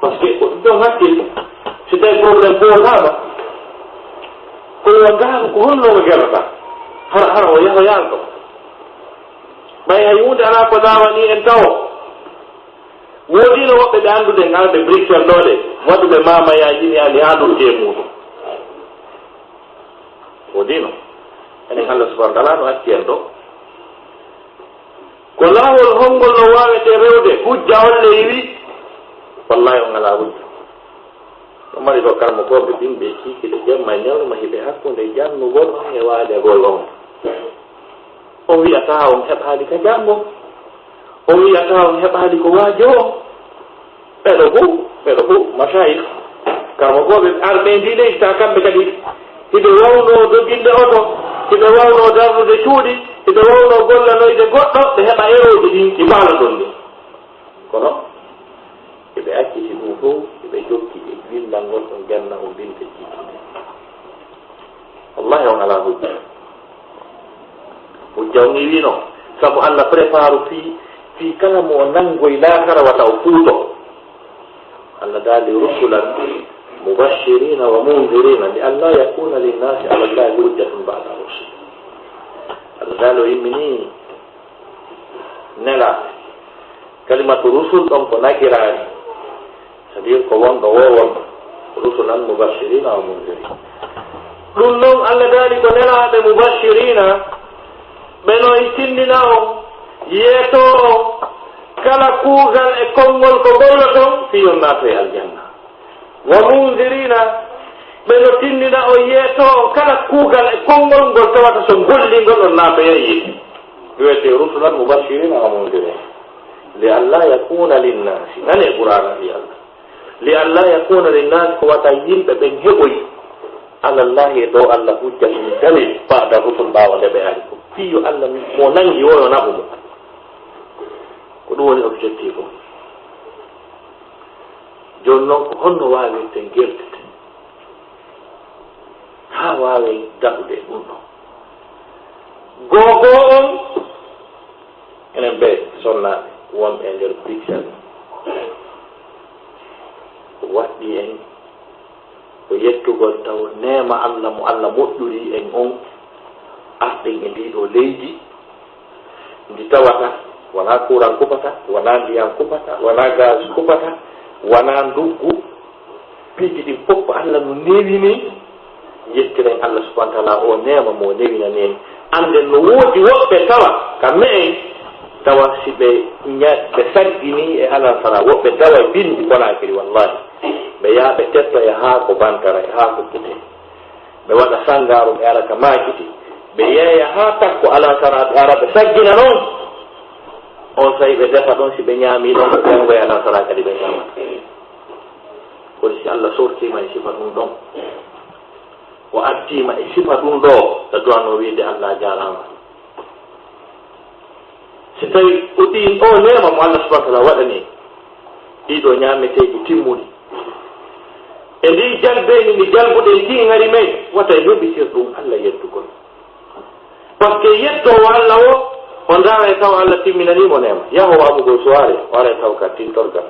par ce que ko ɗon hakkille si tawi probléme bowotama koyo ngaago ko honnomo gerdata hara o yaha yalɗo ɓay hay hunde ala ko lawani en tawo woodino woɓɓe ɓe anndude ngalɓe Bruxelles ɗo ɗe waɗuɓe mamayaji ni ani andude e muɗum woodino enen Allah subhanahu wa ta'ala no acci en ɗo ko laawol hongol no wawete rewde hujja holle yiwi wallahi on ala hujja no mari ɗo karmokoɓe ɗimɓe kikiɗe jemma ñalma hiɓe hakkude jannugol on e waadegol on on wiyata on heɓaali ka janngo on wiyata on heɓaali ko waajo o ɓeɗo fo masayih karmokoɓe arɓe ndi leydi ta kamɓe kadi hiɓe wawno doginde oto hiɓe wawno darnude cuuɗi hiɓe wawno gollanoyde goɗɗo ɓe heɓa eroje ɗin ɗi mbaala ɗon ɗi kono hiɓe acciti ɗum fof hiɓe jokki e windal ngol ɗon janna o binte jiitude wallahi on ala hujja hujja on wino sabu Allah prépare fi kala mo nangoy laakara wata o fuuto Allah daali rusulan مبشرين ومنذرين لئلا يكون للناس على الله حجة بعد الرسل قالوا إمني نلا كلمة رسل أم نكرة سبيل قوان ضوان رسلا مبشرين ومنذرين لنهم على ذلك نلا مبشرين بنو إستنينهم يتو كلا كوغل إكونغل كبولتهم في الناس الجنة ومنذرين ɓeno tinnina o yeeto kala kuugal e konngol ngol tawata so gollingol on naaɓeya yiide wiyete rusulan mubashirina wa mundirin li alla yakuna linnasi nane ɓurana li allah li alla yakuna linnasi ko wata yimɓe ɓen heɓoyi alallahi e dow allah hujja ɗum dalil bada rusul ɓawa nde ɓe ari ko fiyo allah mo nangi woyo naɓu mum ko ɗum woni objectif o joni noon ko honno wawirten gerdete ha wawen daɗude ɗum ɗon gogo on enen ɓe sonnaɓe wonɓe e nder Bruxelles ko waɗɗi en ko yettugol taw nema Allah mo Allah moƴƴuri en on arɗen e ndiɗo leydi ndi tawata wona courant kupata wona ndiyam kupata wona gaz kupata wona nduggu piiji ɗin fof ko Allah no newini yettiren Allah subhanahu wa ta'ala o nema mo newinani en anden no woodi woɓɓe tawa kamɓe en tawa si ɓe saggini e alasara woɓɓe tawa bindi konakiri wallahi ɓe yaha ɓe tetto e haa ko bantara e haa ko kite ɓe waɗa sangaru ɓe ara ka makiti ɓe yeeya haa takko alasara ɓe ara ɓe saggina noon on sayi ɓe defa ɗon si ɓe ñaami ɗon ɓe jango e alasara kadi ɓe ñamata kono si Allah sortima e sifa ɗum ɗon o addima e sifa ɗum ɗo ta duwano wiide Allah jarama si tawi o ɗin o nema mo Allah subhanahu wa ta'ala waɗani ɗiɗo ñameteji timmuɗi e ndi jalbeni ndi jalbuɗen tiŋari men wata yoɓitir ɗum Allah yettugol par ce que yettowo Allah o o ndaara e taw Allah timminanimo nema yaho wamugo soire o ara e taw ka tintorgal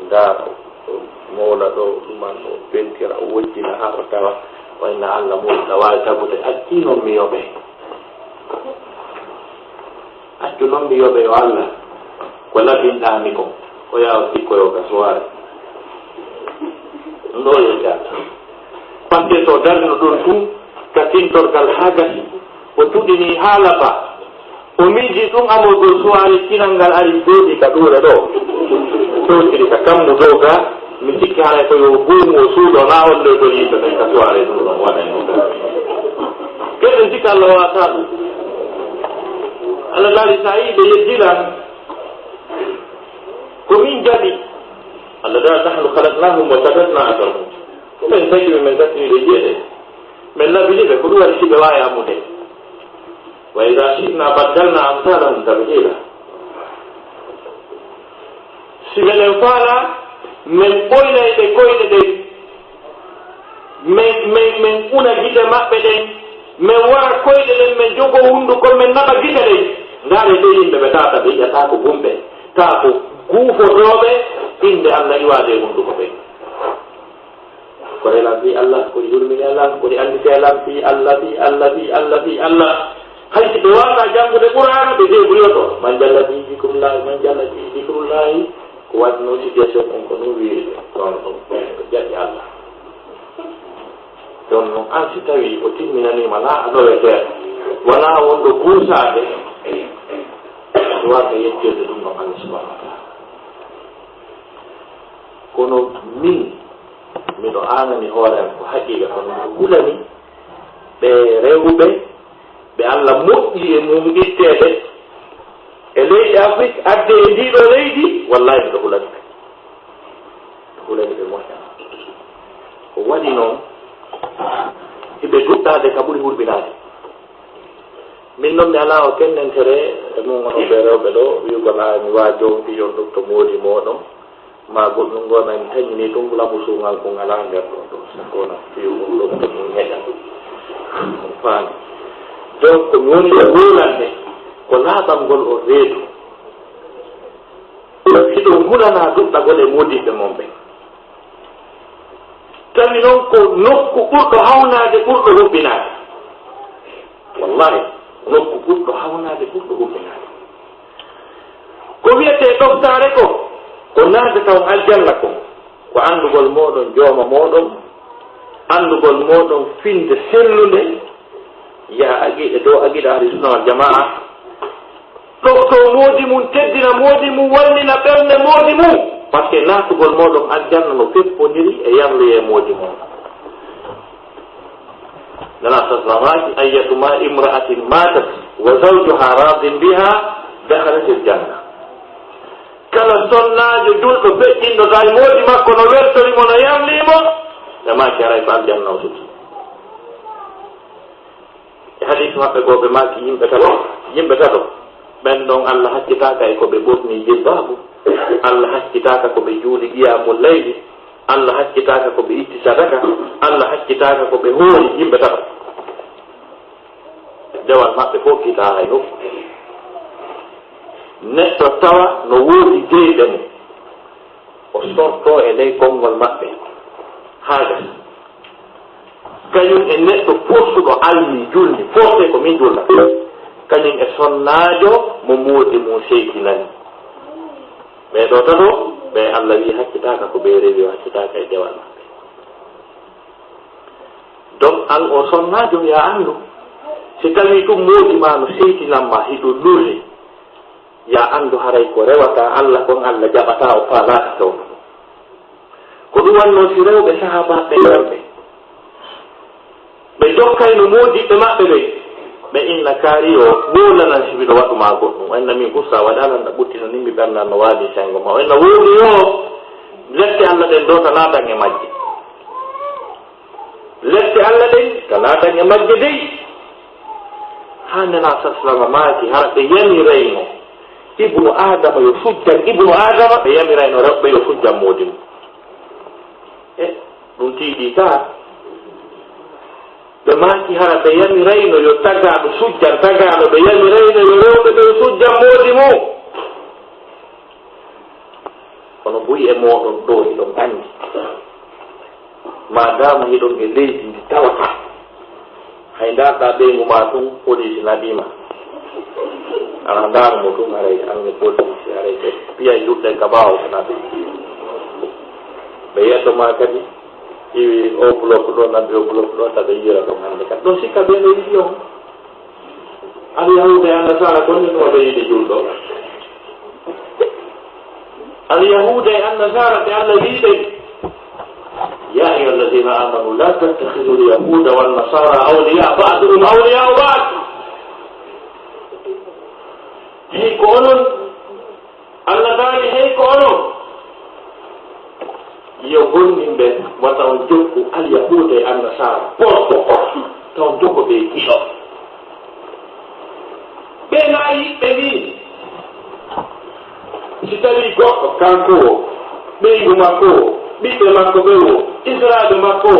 ndaara mowla ɗo ɗuman o pentira o wojjina ha o tawa wayna Allah muɗa wawi tagude acci noon mi yoɓe accu noon mi yoɓe yo Allah ko labinɗami ko o yawa sikkoyo ka soire ɗo yo jata par ce que so darno ɗon tum ka tintorgal ha gasi o tuɗini ha laɓa o miiji ɗum amolgol soire kinal ngal ari jooɗi ka ɗuure ɗo totiri ka kammu dow ga mi sikki hara ko yo buumu o suuɗo na on ɗo ɗo yimɓe ɓen ka soire ɗum ɗon waɗano keɗen sikka Allah wata ɗum Allah laari sa yi ɓe yeddira ko min jaɓi Allah daa nahnu khalaqnahum wa tabatna atahum ko men tawi men gattiniɗe jeeɗe men labiniɓe ko ɗum waɗi si ɓe wawi amude wa ida shi'na baddalna amsalahum tabdila si meɗen faala men ɓoynay ɓe koyɗe ɗen men una gite maɓɓe ɗen min wara koyɗe ɗen min jogo hunduko min naɓa gite ɗen ngaare ɗo yimɓe ɓe tata ɓe yiyata ko gumɓe ta ko guufotoɓe inde Allah iwade hunduko ɓe ko relan fi Allah ko yurmini Allah ko andite Allah fi Allah fi Allah fi Allah fi Allah haysi ɓe wawna janngude qur'ana ɓe debriyoto man jalla fi dicrullahi man jalla fi dicrullahi ko waɗno situation on ko no wiiri ɗon ɗon ko jaɗi Allah ɗon noon an si tawi o timminanima na a loweteere wona wonɗo guusade ɗo warta yettirde ɗum ɗon Allah subahanahu wa taala kono min miɗo anani hoorem ko haqiqa kono miɗo hulani ɓe rewɓe ɓe Allah moƴƴi e mum ittede e leydi Afrique adde e ndiɗo leydi wallahi miɗo hulani ɓe ɓe moƴƴana ko waɗi noon hiɓe duɗɗade ka ɓuri hurɓinade min noon mi ala o kennentere e mum onon ɓe rewɓe ɗo wiyugol ha mi wajo mbiyon ɗum to moodi moɗon ma goɗɗum gona mi tañini ɗum lamusugal ko ngala nder ɗon ɗo sakona fiyugol ɗum to ɗum heƴa faami donc mi woni e hulande ko laaɓal ngol o reedu hiɗo hulana duɗɗagol e modiɓɓe mon ɓe tawi noon ko nokku ɓurɗo hawnade ɓurɗo hubbinade wallahi nokku ɓurɗo hawnade ɓurɗo hubbinade ko wiyete ɗoftare ko naade taw aljanna ko andugol moɗon jooma moɗon andugol moɗon finde sellude yaha aqiɗe dow aqiɗa ahli sunna wal jamaa ɗofto moodi mum teddina moodi mum wallina ɓernde moodi mum par ce que naatugol moɗon aljanna no feppodiri e yarloye moodi mum nana saslamaki ayyatuma imra'atin matat wa zawjuha radin biha dakhalat al janna kala sonnajo julɗo feƴƴinɗo tawi moodi makko no wertorimo no yarlimo ɓe maki aray ko aljanna o suti e hadis maɓɓe goo ɓe maki yimɓe tato ɓen ɗon Allah haccitaka e ko ɓe ɓorni jilbabu Allah haccitaka ko ɓe juuɗi qiyamul layli Allah haccitaka ko ɓe itti sadaka Allah haccitaka ko ɓe hoori yimɓe tato dewal maɓɓe fof kita hay nokku neɗɗo tawa no woodi deyɗe mum o sorto e ley konngol maɓɓe haaga kañum e neɗɗo postuɗo almi julni poste ko min julla kañum e sonnaajo mo moodi mum seytinani ɓeɗo tato ɓe Allah wi haccitaka ko ɓe rewi o haccitaka e dewal maɓɓe donc an o sonnaajo ya anndu si tawi ɗum moodima no seytinanma hiɗo lurri ya anndu haray ko rewata Allah kon Allah jaɓata o faalaka tawno ko ɗum wanno si rewɓe sahabaɓe rewɓe ɓe dokkayno moodiɓɓe maɓɓe ɓe ɓe inna kaari o wolanan si miɗo waɗuma goɗɗum o inna min gussa waɗalanda ɓuttino nimmi ɓerndan no waadi sengo ma o inna woni o lette Allah ɗen ɗo ka naatan e majje lette Allah ɗen ka naatan e majje dey ha nena saslama maaki hara ɓe yamirayno ibnu adama yo sujjan ibnu adama ɓe yamirayno rewɓe yo sujjan moodi mum e ɗum tiiɗi ka ɓe maaki hara ɓe yamirayno yo tagaɗo sujjan tagaɗo ɓe yamirayno yo rewɓe ɓe yo sujjan moodi mum kono buyi e moɗon ɗo hiɗon andi madama hiɗon e leydi ndi tawata hay darɗa ɓeygu ma tun police naɓima ana ndarumo tun haray ange police haray ɓe piyay juɗɗen ka ɓawo ko naɓe ɓe yettoma kadi iwi o bloc ɗo naɓe o bloc ɗo taɓe yira ɗon hande kadi ɗon sikka ɓe no yiɗi on alyahuda e annasara konnino ɓe yiɗi julɗo alyahuda e annasara ɓe Allah yiɗen يا أيها الذين آمنوا لا تتخذوا اليهود والنصارى أولياء بعضهم أولياء بعض هيك أولون الله داري هيك أولون يقول من بين وتوجهوا اليهود والنصارى بوكو توجهوا بيكيو بيناي بيني سيتالي غوكو كانكو بيغو ماكو ɓiɓɓe makko ɓe wo israɓe makko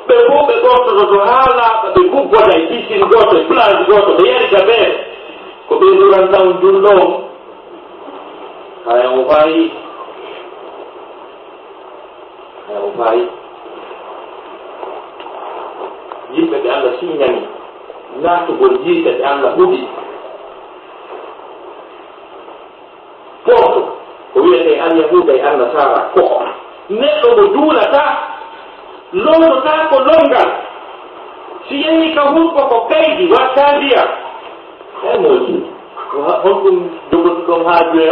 ɓe fof ɓe ɓoftoto to haalaɓa ɓe gubboda e piscine goto e plage goto ɓe yarita ɓee ko ɓe duran taw julɗo o haya o fayi yimɓe ɓe Allah siñani naatugol jiite ɓe Allah huɗi porto ko wiyete alyahuda e annasara ko neɗɗo mo duulata lowdota ko longal si yehi ka hurko ko kaydi watta ndiyam e moƴi honɗum jogotuɗon haaju e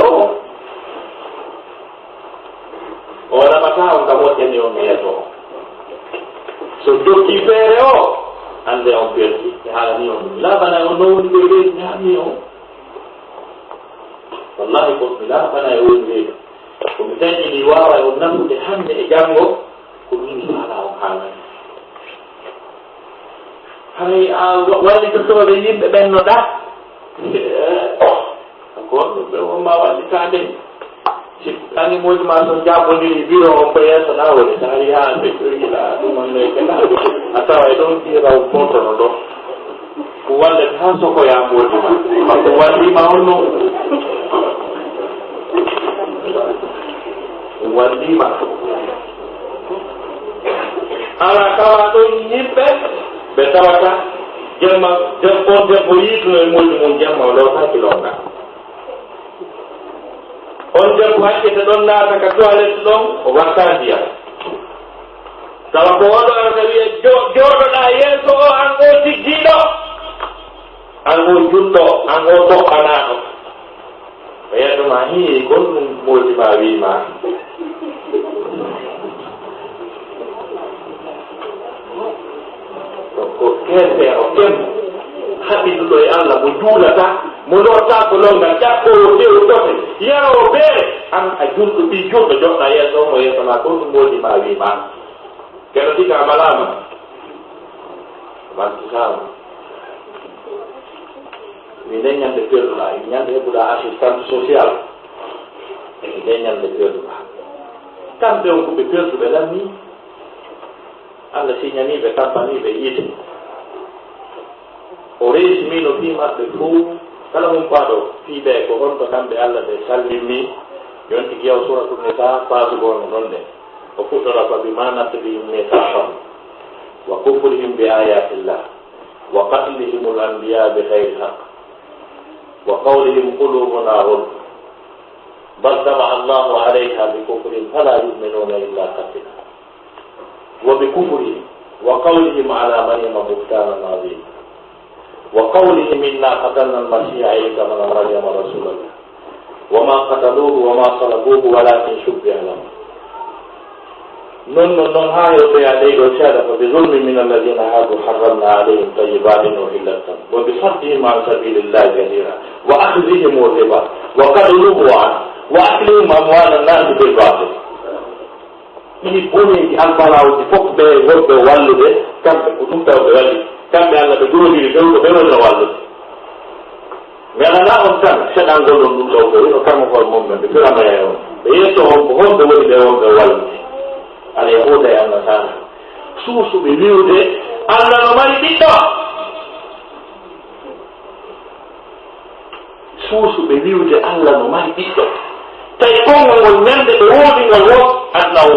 o raɓata on ka moƴƴani on yeeso o so dokki feere o hande on perdi e haalani on ɗum laabana on no woni ɓe leydi ñaami on wallahi ko mi laabana e woni leydi komi dañini wawa e on nafude hande e janngo ko ɗum faala on haalani hay a wallitotoɓe yimɓe ɓennoɗa gonɗum ɓe wonma wallitade si animoji ma son jabbodiri bureau on ko yeesona woni sa ari ha ɓe ƴoyila ɗumanno e kena a tawa e ɗon ɗiraw fontono ɗo ko wallete ha sokoyamoji ma ko wallima on no wallima ala kawa ɗon yimɓe ɓe tawata jemma on debbo yiituno e moƴƴi mum jemma o lewtaki longa on debbo hakkete ɗon naata ka toilette ɗon o watta ndiyam tawa ko oɗo arata wiye jooɗoɗa yeeso o an o tiggiɗo an o julɗo an o toɓɓanaɗo o yeddoma hi gonɗum moƴƴima wima ko kese o kem haɓiɗuɗo e Allah mo juulata mo lotta ko longal ƴaɓɓowo tew tote yarowo beere an a julɗo ɓi julɗo joɗɗa yeeso mo yeesoma ko ɗum woodi ma wima keno tika malama mantisama mi nde ñande perduɗa ñande heɓuɗa assistante social nde ñande perduɗa kamɓe on ko ɓe perduɓe lammi Allah siñaniɓe tampaniɓe yiide o resimi no fi maɓɓe fof kala mum paɗo fiiɓe ko honto kamɓe Allah ɓe sallimni yonti giyaw suratul nisa pasugono ɗon nde o fuɗɗora fa bima nasrihim mithaqahum wa kufrihim bi ayatillah wa qatlihim al anbiya bi ghayri haqq wa qawlihim qulubuna ghulf bal taba Allahu alayha bi kufrihim fala yu'minuna illa qalila وبكفرهم وقولهم على مريم بهتانا عظيما وقولهم إنا قتلنا المسيح عيسى بن مريم رسول الله وما قتلوه وما صلبوه ولكن شبه لهم نون هاي عليه وسادة فبظلم من الذين هادوا حرمنا عليهم طيبات أحلت لهم وبصدهم عن سبيل الله كثيرا وأخذهم الربا وقتلوه عنه وأكلهم أموال الناس بالباطل ɗiɗi boneji albalawji fof ɓe wonɓe wallude kamɓe ko ɗum tawɓe walli kamɓe Allah ɓe durodiri few ko ɓe wonno wallude melana on tan seɗan gollon ɗum ɗo ko wino kamo hol mummen ɓe firamaya on ɓe yesso on ko honɓe woni ɓe wonɓe wallude ala yahuda e annasara suusuɓe wiwde Allah no mari ɓiɗɗo suusuɓe wiwde Allah no mari ɓiɗɗo tawi konngol ngol ñande ɓe woodi ngol wo adnaw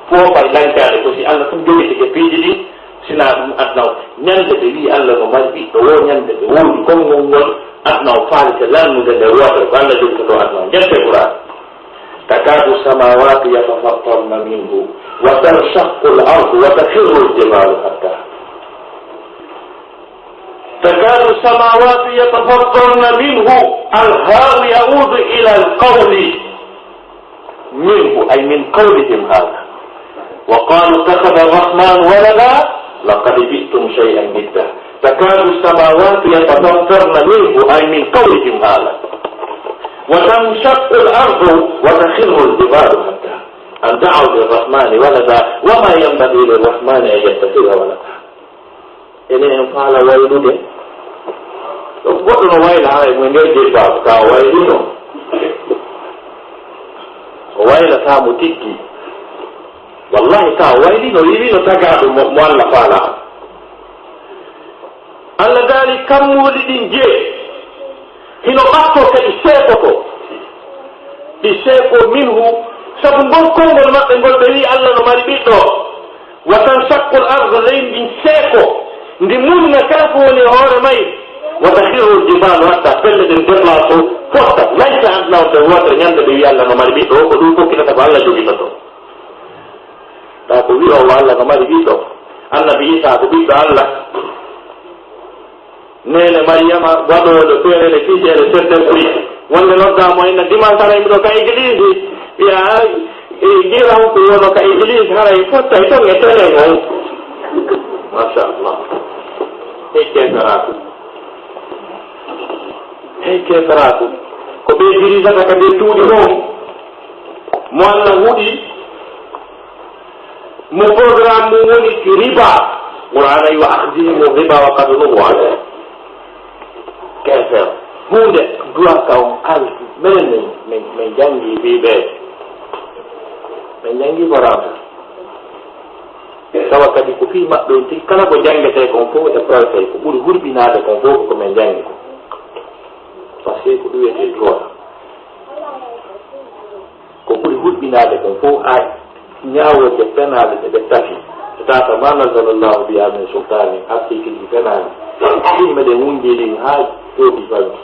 foofa e lankade ko si Allah tum jogiti ke piiji ɗi sina ɗum adnaw ñande ɓe wi Allah no mari ɓiɗɗo wo ñande ɓe woodi konngol ngol adnaw faalite lannude nde wotere ko Allah jogito ɗo adnaw jette Qur'an takadu samawati yatafattarna minhu wa tanshaqqu al-ardu wa takhirru al-jibalu hatta تكاد السماوات يتفطرن منه الهاء يعود إلى القول منه أي من قولهم هذا وقالوا اتخذ الرحمن ولدا لقد جئتم شيئا جدا تكاد السماوات يتفطرن منه أي من قولهم هذا وتنشق الأرض وتخر الجبال حتى أن دعوا للرحمن ولدا وما ينبغي للرحمن أن يتخذ ولدا إنهم قال ويلده goɗɗo no wayla ha mo nder jeeɓaako ka o waylino o waylatamo tiggi wallahi wallahi ka waylino yirino tagaɗo mo Allah faala Allah daali kammuɗi ɗin jee hino ɓatto kadi seekoto ɗi seeko minhu sabu ngol konngol maɓɓe ngol ɓe wi Allah no mari ɓiɗɗo wa tansaqqu l ardu leydi ɗin seeko ndi mulna kala ko woni hoore may wa tahiru ljibalu hatta pelle ɗen déplace o fotta laysa adnawte wotere ñande ɓe wi Allah no mari ɓiɗɗo o ko ɗum fokkitata ko Allah jogitoto ta ko wi'owo Allah no mari ɓiɗɗo annabi Isa ko ɓiɗɗo Allah nene Mariama waɗoɗo feerede fiisede certain prix wonde noddamo inna dimanche haray mbiɗo ka église wiya jiram ko wono ka église haray fottay ton e tele on machallah hey keferatu ko ɓe dirisata ka ɓe tuuɗi on mo Allah huuɗi mo programme mum woni riba qur'ana yo ahdihim riba wa qadnuhu ala kefer hunde duwa ka on alfi minen min jangi wiɓe min jangi forata tawa kadi ko fi maɓɓe on tigi kala ko jangete kon fof e projet ko ɓuri hurɓinade kon fof ko min jangi ko par ce que ko ɗum wiyete droit ko ɓuri hurɓinade kon fof ha ñawoje penale ɗe ɓe tafi tata ma nasalallahu biha min sultani article ji penale yimɓe ɗe wundiri ha jooɗi bangi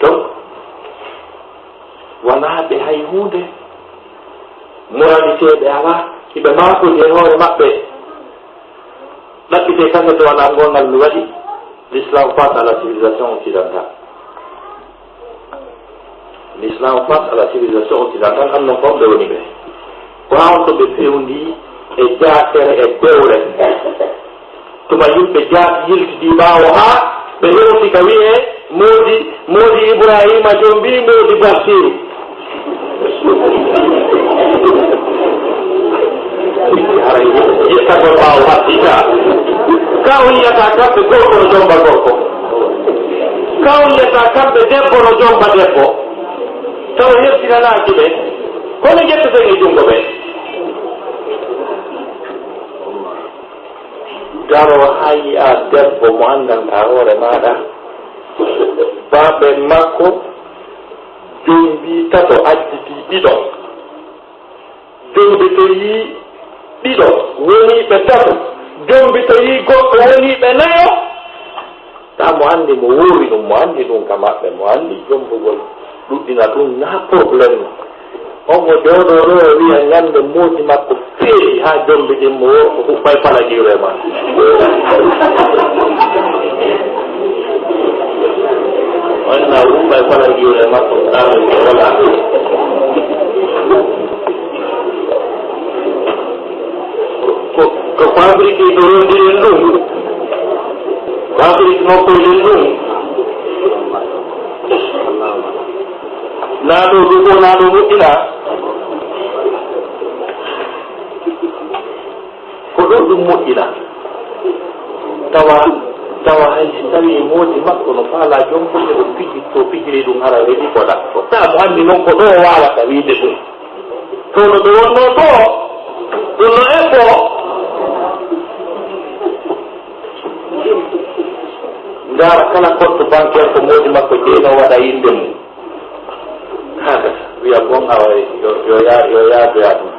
donc wonaɓe hay hunde moralité ɓe ala hiɓe makoji e hoore maɓɓe ɗaɓɓite kamɓe to wona gongal mi waɗi l'islam face à la civilisation occidentale l'islam face à la civilisation occidentale am non fomɓe woni ɓe ko hawto ɓe fewndi e jaatere e dewre tuma yimɓe jaati yiltidi ɓaawo haa ɓe hewti ka wiye moodi ibrahima jombi moodi basiru haray yettagol ɓaawo hattita ka on yiyata kamɓe gorko no jomba gorko ka on yiyata kamɓe debbo no jomba debbo tawa hertinanaaki ɓe kono jetteten e junngo ɓe daro haa yi'a debbo mo anndanɗa hoore maaɗa baaɓe makko jombi tato additi ɗiɗo jombi to yii ɗiɗo woni ɓe tato jombi to yii goɗɗo woni ɓe nayo ta mo anndi mo woori ɗum mo anndi ɗum ka maɓɓe mo anndi jombugol ɗuɗɗina ɗum na probléme onmo jooɗo ɗo e wiya ñande muuji makko feewi haa jombi ɗin mo ko huɓɓay falagiire ma wonna huɓɓay falagiire makko ɗamoe wala ko fabrique ɗo rondiren ɗum fabrique nokkoyɗen ɗum naaɗo dugo naaɗo moƴƴina ko ɗo ɗum moƴƴina tawa hay si tawi moodi makko no faala jombude ɗo pijitto pijiri ɗum hara reɗi koɗa ko taa mo anndi noon ko ɗo wawata wiide ɗum to no ɓe wonno to ɗum no ebbo ndaara kala compte bancaire ko moodi makko jeeno waɗa yinde mum wiya gonga yo yaadoya ɗum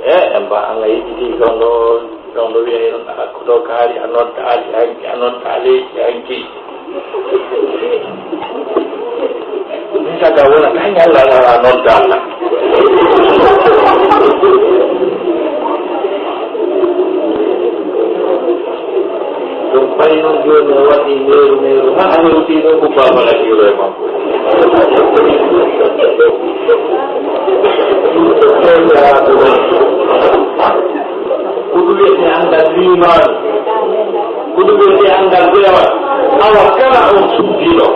en mba anga yiɗiti ɗon ɗo wiya hen ko ɗo kaari a noddaali hanki a nodda leydi hanki min saga wona kañi allah a nodda allah ɗum ɓay noon joni o waɗi meru ha a hewti ɗon ko babala jiro e makko kudu wiyete anndal liman kudu wiyete anndal weewal awa kala on suddiɗo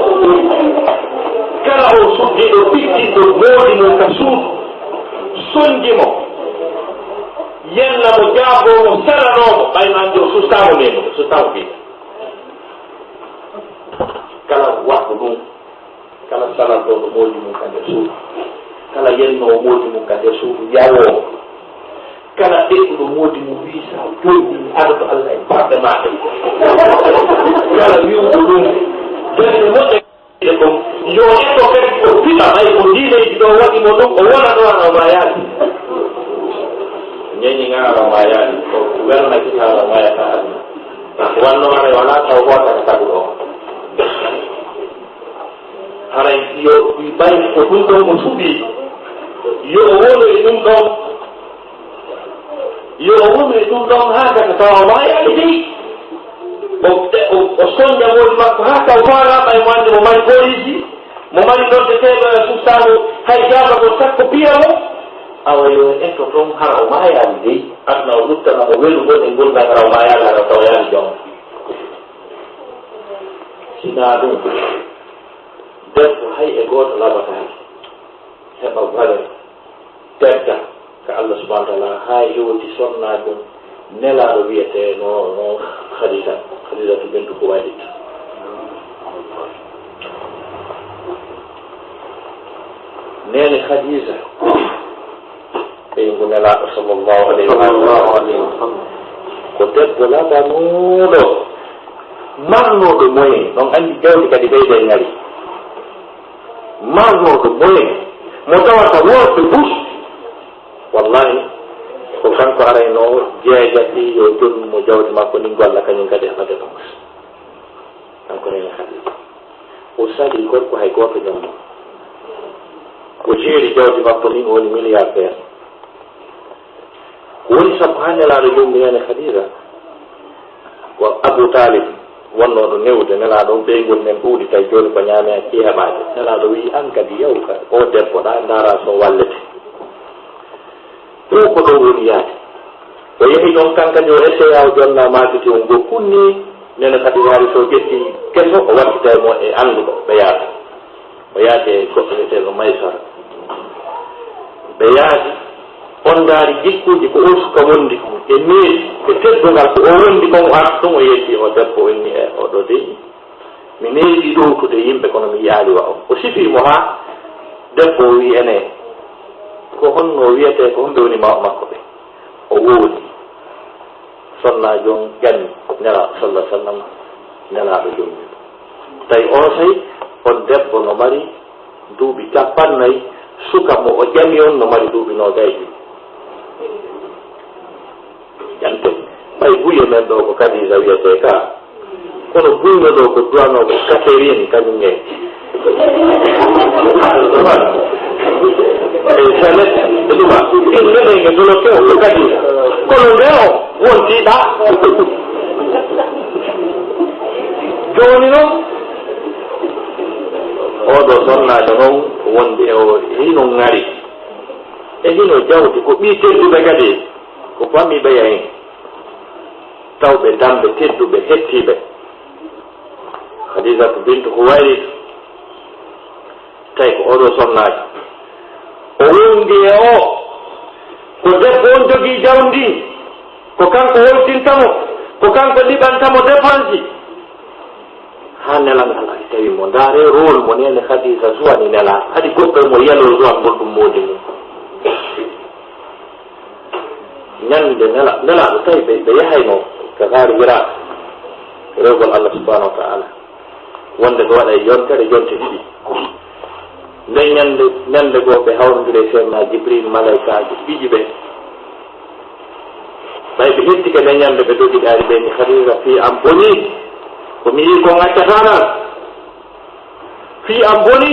ɓittiɗo moodi mum ka suudu soñji mo yenna mo jaabomo saranomo ɓayno anndi o sustamo neno sustamo ɓiɗa kala waɗɗo ɗum kala salantoɗo moodi mum ka nder suudu kala yenno modi mum kade suudu yawo kala ɗeɗɗuɗo modi mum visa joɗi aɗa to Allah e barɗe maɗa kala wiwɗo ɗum derde moƴƴe ɗum yo etto kadi ko fiɗa ɓay ko diineji ɗo waɗimo ɗum o wona ɗo ana ma yaadi ñeñi ngara ma yaadi ko welna kitala mayata adna wanno ara wala taw gotaka tagu ɗo haray yo ɓay ko ɗum ɗon mo suɓi yo o wono e ɗum ɗon yo o wono e ɗum ɗon ha gata tawa ma yaadi dey o soñƴa wodi makko ha taw faraɓa e mo andi mo mari goriji mo mari noddeteɗo e sustano hay jaba ko sakko piya mo awa yo ento ɗon hara o mayani dey adna o luttanamo welu gon e gurdal hara o mayani hara taw yani jom sina ɗum debbo hay e goto labataki heɓa valeur tedda ko Allah subahana wa taala ha hewti sonna ɗum nelaɗo wiyete no Khadija to bintu Khuwaylid nene Khadija ɓeygu nelaɗo sallllahu alayhi wa sallam ko debbo laɓanuɗo marnoɗo moyen ɗon andi jawdi kadi ɓeyde ngari marnoɗo moyen mo tawata worɓe bus wallahi ko kanko arayno jeejati yo jonnumo jawdi makko ni golla kañum kadi heɓade ɗums kanko nene Khadija o sali gorko hay goto jamma o jeeri jawdi makko ni o woni milliardaire woni sappo ha nelaɗo jomdi nene Khadija ko Abou Talib wonnoɗo newde nelaɗo ɓeygol men ɓuuɗi tawi joni ko ñaame a ceeɓade nelaɗo wi an kadi yaw ka o debbo ɗa dara so wallete ɗo ko ɗo woni yaade o yehi ɗon kankadi o essaya o jonna makiti on go kunni nene kadi waari so ƴetti keso o wattita mo e annduɗo ɓe yaata o yaade goɗɗo wiyeteɗo Maysara ɓe yaadi on daari jikkuji ko o suka wondi ko e meeɗi e teddugal ko o wondi kon o arta ɗum o yetti o debbo inni e oɗo dey mi neeɗi ɗowtude yimɓe kono mi yaaliwa o sifimo ha debbo o wi ene ko honno wiyete ko honɓe woni mawo makko ɓe o woodi sonna jon ƴanni nelaɗo sallah sallam nelaɗo jommi tawi o say on debbo no mari duuɓi 40 suka mo o ƴami on no mari duuɓi 20 ƴante ɓay buye men ɗo ko Khadija wiyete ka kono buyno ɗo ko duwano ko Catherine kañum e Jeanette e ɗuma innenege doloke o ko Khadija kono nde o wontiɗa joni noon oɗo sonnajo noon wondi e o hino ngari e hino jawdi ko ɓi tedduɓe kadi ko fammiɓe yahin tawɓe damɓe tedduɓe hettiɓe Khadija to bintu Khuwaylid tawi ko oɗo sonnajo o wondi e o ko debbo on jogii jawdi ko kanko woltintamo ko kanko liɓantamo dépense ha nelangal ay tawi mo ndaare rôle mo nene Khadija suwani nela haɗi goɗɗo mo yelo suwan goɗɗum moodi mum ñande nelaɗo tawi ɓe yahayno ko gaari Irak rewgol Allah subahanahu wa taala wonde ko waɗa yontere jonte ɗiɗi nde ñande goo ɓe hawrodire seedna Jibril malaikaji ɓiƴi ɓe ɓay ɓe hettike nde ñande ɓe dogi ɗaari ɓe ni Khadija fi am boni ko mi yii ko ŋaccatanan fi am boni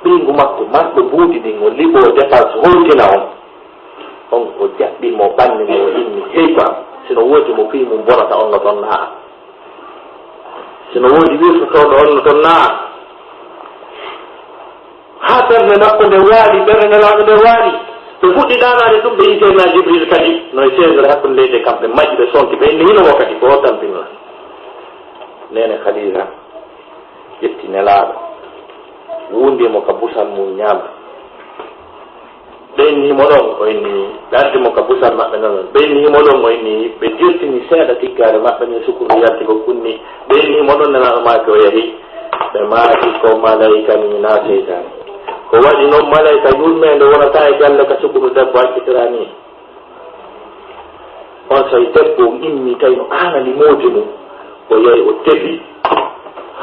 ɓingu makko marɓe buuɗi ɗin o liɓo dépense holtina on o jaɓɓimo ɓanni mo inni hey ko am sino woodi mo fii mum bonata on no toon naa sino woodi wirtotoɗo on no toon naa ha ɓernde makko nde waali ɓernde nelaɗo nde waali ɓe fuɗɗi ɗanade ɗum ɓe yitena Jibril kadi noye sesre hakkude leydi kamɓe majji ɓe sonki ɓe inni hinomo kadi ko tampinna nene Khadija ƴetti nelaɗo wundimo ka busal mum ñaama ɓe innimo ɗon o inni ɓe addimo ka busal maɓɓe nonon ɓe innimo ɗon o inni ɓe dirtini seeɗa tiggare maɓɓe ni sukuru yalti ko kunni ɓe innimo ɗon nelaɗo maake o yahi ɓe maaki ko malayika ni na seytani ko waɗi noon malayka yurmede wonata e galle ka sukunu debbo accitirani on so debbo immi tawi no aanani moodi mum o yehi o tebi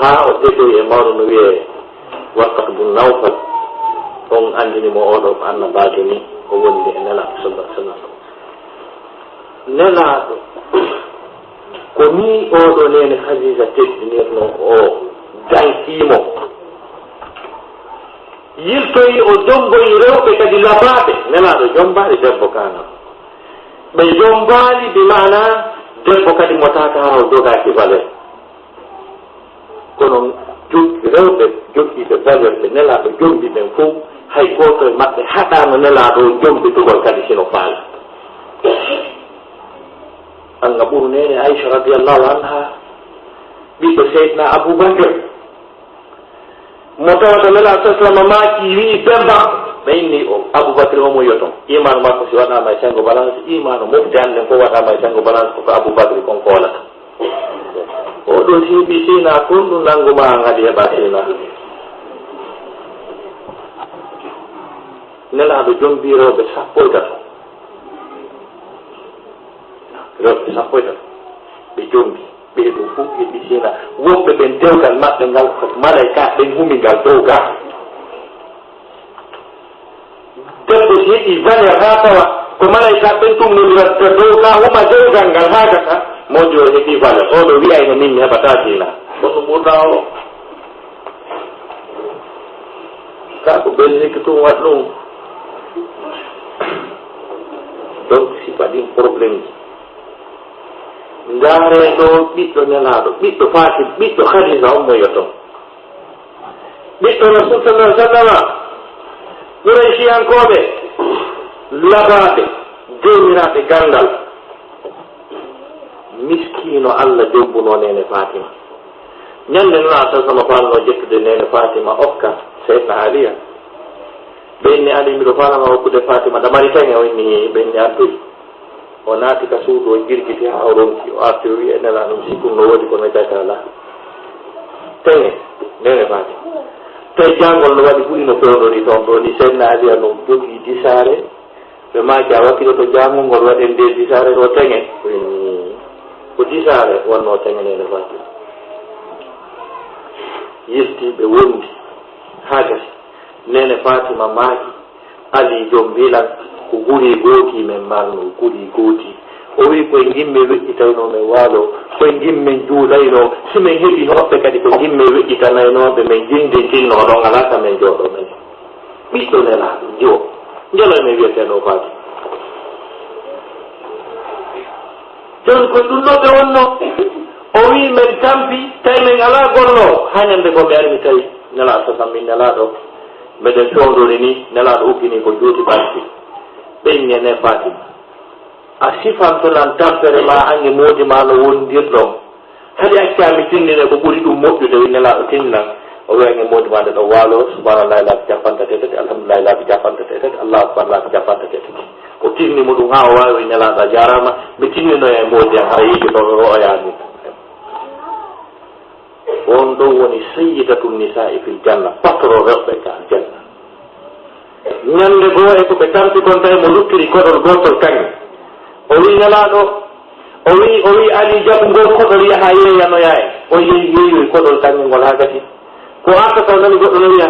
haa o tegoyi e mawɗo no wiye Warqat bun Nawfal on andinimo oɗo annabajo ni o wondi e nelaɗo sallah sallam nelaɗo ko ni oɗo nene Khadija teddinirno o dankimo yiltoyi o jomboyi rewɓe kadi labaɓe nelaɗo jombaɗi debbo kana ɓe jombali bi mana debbo kadi mo tataro jogaki valeur kono rewɓe jogiiɓe valeur ɓe nelaɗo jombi ɓen fof hay goto e maɓɓe haɗano nelaɗo jombitugol kadi sino faala anga ɓuru nene Aisha radiallahu anha ɓiɗɗo seydna Aboubacre mo tawata nelaɗo sa sallam maaki wi Demba ɓe inni o Aboubacre omo yoton imanu makko si waɗama e sengo balance imanu mofde anden ko waɗama e sengo balance koko Aboubacre kon koolata oɗo siɓi sina kon ɗum nanguma gadi heɓa sina nelaɗo jombi rewɓe sappo e tato rewɓe sappo e tato ɓe jombi ɓeeɗo fof heɓi sina woɓɓe ɓen dewgal maɓɓe ngal ko malayka ɓen humingal dow ga debbo si heɓi valeur ha tawa ko malayka ɓen tumnodirat dow ga huma dewgal ngal ha gata moƴƴi o heɓi valeur oɗo wiyayno min mi heɓata sina ɗum ɓurɗa o ka ko ɓelliki tum wat ɗum donc si waɗin probléme ji ndaare ɗo ɓiɗɗo nelaɗo ɓiɗɗo Fatim ɓiɗɗo Khadija on mo yoton ɓiɗɗo Rasul sallallahu alaihi wasallam Qurayshiyankoɓe labaɓe jomiraɓe gandal miskino Allah jombuno nene Fatima ñande nelaɗo sallallahu alaihi wasallam falno jettude nene Fatima okka Seydina Aliya ɓenni Ali miɗo falama hokkude Fatima ɗamari tenge o inni ɓenni adduy o naati ka suudu o jirgiti ha o ronki o arti o wi e nela ɗum sikkum no woodi kono jagala tenge nene Fatima tawi jangol no waɗi ɓuri no fewɗoni toon ɗo ni Seydina Aliya no jogii disare ɓe maki a wakkilo to jangol ngol waɗe nde disare ɗo tenge ko disare wonno tenge nene Fatima yettiɓe wondi ha gasi nene Fatima maaki Ali jom mbilan ko guri gooti men marno guri gooti o wi koye gimmi weƴƴitayno men waalo koye gimmen juulayno simin heɓi hoɓɓe kadi ko gimme weƴƴitanaynoɓe men jindintinno ɗon alaka men jooɗo men ɓiɗɗo nelaɗo jo jelo men wiyeteno Fatima jon koye ɗum ɗo ɓe wonno o wi men tampi tawi men ala gonno ha ñande ko mi ari mi tawi nelaɗo sasam min nelaɗo meɗen fewndori ni nelaɗo uggini ko juuti ɓarti ɓeyni ene Fatima a sifantonan tampere ma ange moodi ma no wondirɗon haɗi accami tinnine ko ɓuri ɗum moƴƴude wi nelaɗo tinnan o wi ange moodi ma nde ɗo waalo subhanallah laabi capantate tati alhamdulillah laabi capantate tati allahu akbar laabi capantate tati o tinnimo ɗum ha o wawi nelaɗo a jarama mi tinnino e moodi an haɗa yiide to o oyani on ɗo woni sayyidatun nisa'i fil janna patron rewɓe ka aljanna ñande goo e ko ɓe tampi kon tawi mo luttiri koɗol gotol kanŋe o wi nelaɗo o wi Ali jaɓu ngol koɗol yaha yeeyanoya en o yeeyoy koɗol kanŋe ngol ha gati ko arta taw nani goɗɗo no wiya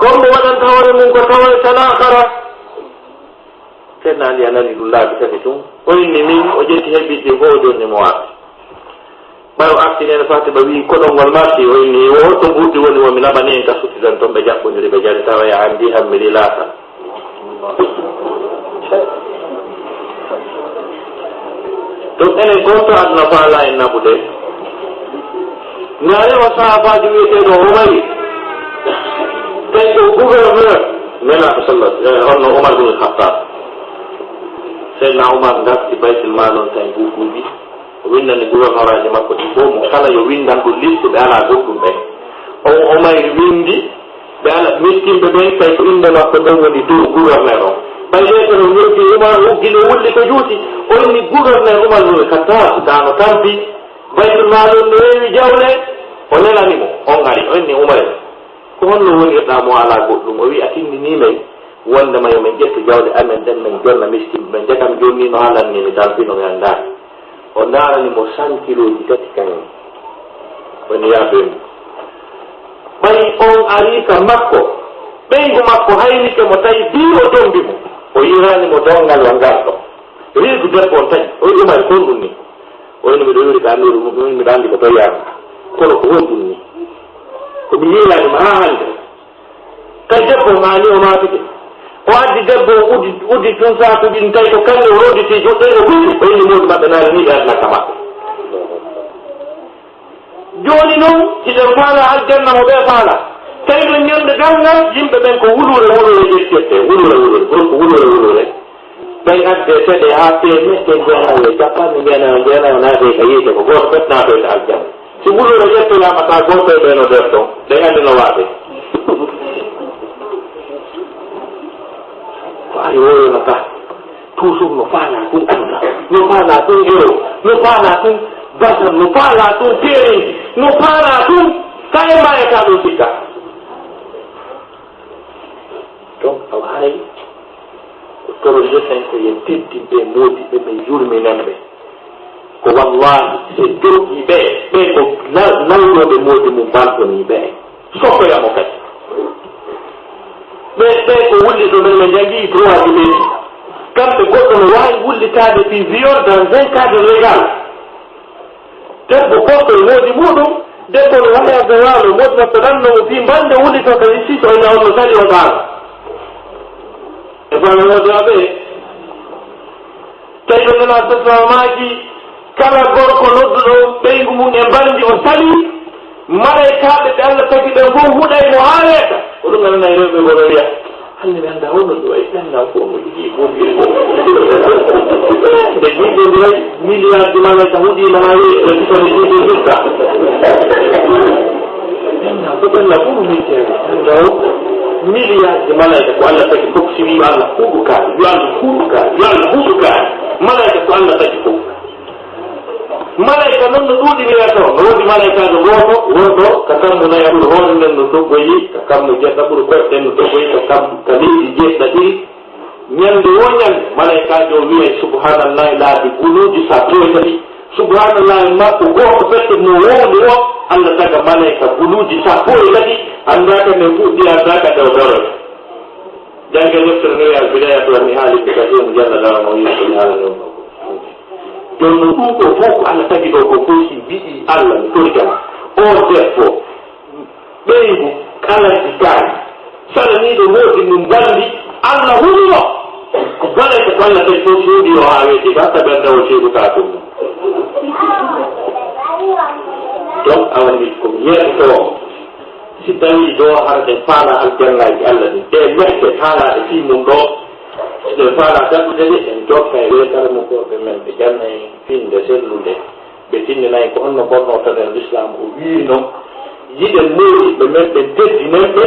comme waɗanta hoore mum ko tawoy tanakara Seydina Ali a nani ɗum laabi tati tum o inni min o ƴetti heɓɓiɗɗi fo o jonni mo arti ɓayo arti nene Fatima wi koɗol ngol marti o inni o ɗum ɓurɗi woni womi laɓani en ka suttidan toon ɓe jaɓɓodiri ɓe jari tawa ya andi hammiri laata donc enen gonto aduna faala en naɓude naare o sahabaji wiyeteɗo Umari tawi ko gouverneur nelaɗo sallah onno Omar bun Khattab Seydina Oumar garti baytul mal on tan buuɓi o windani gouverneur aji makko ɗi fof mo kala yo windan ɗo liste ɓe ala goɗɗum ɓen o Oumar windi ɓe ala mistimɓe ɓen tawi ko inde makko ɗon woni dow gouverneur o ɓay leeto no wirti Oumar uggino wulli ko juuti o inni gouverneur Oumar bun Khattab dano tampi baytul mal on no weewi jawle o nelanimo on ari o inni Oumar ko honno wonirɗamo ala goɗɗum o wi a timminimen wondema yomin ƴettu jawɗe amen ɗen min jonna miskin min jagam jonni no halanni mi tampino mi andani o darani mo 100 kiloji tati kañum woni yaɓemu ɓay on ari ka makko ɓeygu makko haynike mo tawi bi o dombi mo o yirani mo dongal wa ngarɗo reedu debbo on taƴi o ɗumari kon ɗum ni oyno miɗo wiri ka andiru miɗo andi ko toyama kono ko won ɗum ni komi yiranima ha hande kay debbo mani o mafike o addi debbo uddi tun sakuji ɗin tawi ko kanne o rodditi joɗɗoy o ɓuti o inni muɗum maɓɓe naare ni ɓe adnaka maɓɓe joni noon siɗen faala aljanna mo ɓe faala tawi ɗo ñamde galngal yimɓe ɓen ko wulure ƴettette wulure ko wulure ɓen adde seɗe ha temeɗe jeenayo capanɗe jeenayo naade ka yiite ko goto ɓetnatoyde aljanna si wulure ƴettoyama ta goto e ɓeno nder ɗon ɗen andi no waate ko ari woyonata toujours no faala ɗum anda no faala ɗum ero no faala ɗum basal no faala ɗum terenji no faala ɗum ka e mbayata ɗum sikka donc awa haray ko torojeten ko yen teddinɓe moodiɓe ɓe yurminanɓe ko wallahi se jogi ɓe ko nawnoɓe moodi mum baltoni ɓe sokkoyamo kadi ɓe ko wullito men ɓe jangi droit ji ɓeji kamɓe goɗɗo no wawi wullitade fi viol dans un cadre légal debbo goɗɗo e moodi muɗum debbo no waɗade waalo moodi makko ɗanno o fi mbande wullito kadi sito ene on no sali o ɗaano e famamodaɓe tawi ɗo nana sasamaji kala gorko nodduɗo ɓeygu mum e mbaldi o sali malaikaɓe ɓe Allah tagi ɓe fof huɗaymo ha reeta ko ɗum ganana rewɓe goɗo wiya hande mi anda wonno ɗo e ɗanna fo mo jogui ɓoɓiri fo nde jiɗodiray milliard ji malaika huɗima ha wi sone jiɗi hutta ɗanna fo ɗanna fo mo mittere anda o milliard ji malaika ko Allah tagi fof si wi Allah huuɗu kaari wi Allah huuɗu kaari wi Allah huuɗu kaari malaika ko Allah tagi fof malaika noon no ɗuuɗi wiyata no woodi malaikajo gooto wonɗo ka kammu nayi ɓuri hoore nden no doggoyi ka kammu jeɗɗa ɓuri koyɗen no doggoyi ka leydi jeɗɗaɗiri ñande wo ñande malaikajo wiye subhanallahi laabi guluji sappo e tati subhanallahi makko goto fette mo wowndi o Allah taga malaika guluji sappo e tati andaka ne fuɗɗi andaka dew dorote jange deftere no wiya bidaya to mi haali ɓe kadi mo jalla dara mo yiɗi mi haala ɗum ɗon no ɗum ko fof ko Allah tagi ɗo ko fosi mbiɗi Allah mi torigama o debbo ɓeygu kalati kaari salaniɗo woodi mum balli Allah huɗino ko balete ko Allah tagi fof suudi o ha weeti hatta ɓernde o ceeɗu ka ɗum donc awani komi yeɗoto si tawi ɗo harde faala aljannaji Allah ɗin ɗe mette haalaɗe fi mum ɗo ɓe faala daɗɗude ɗe en jokka e wetare mo koɓe men ɓe janna e finde sellude ɓe tinninayi ko honno bonnotoɗen l'islam o wiino yiɗen moodiɓe men ɓe teddinen ɓe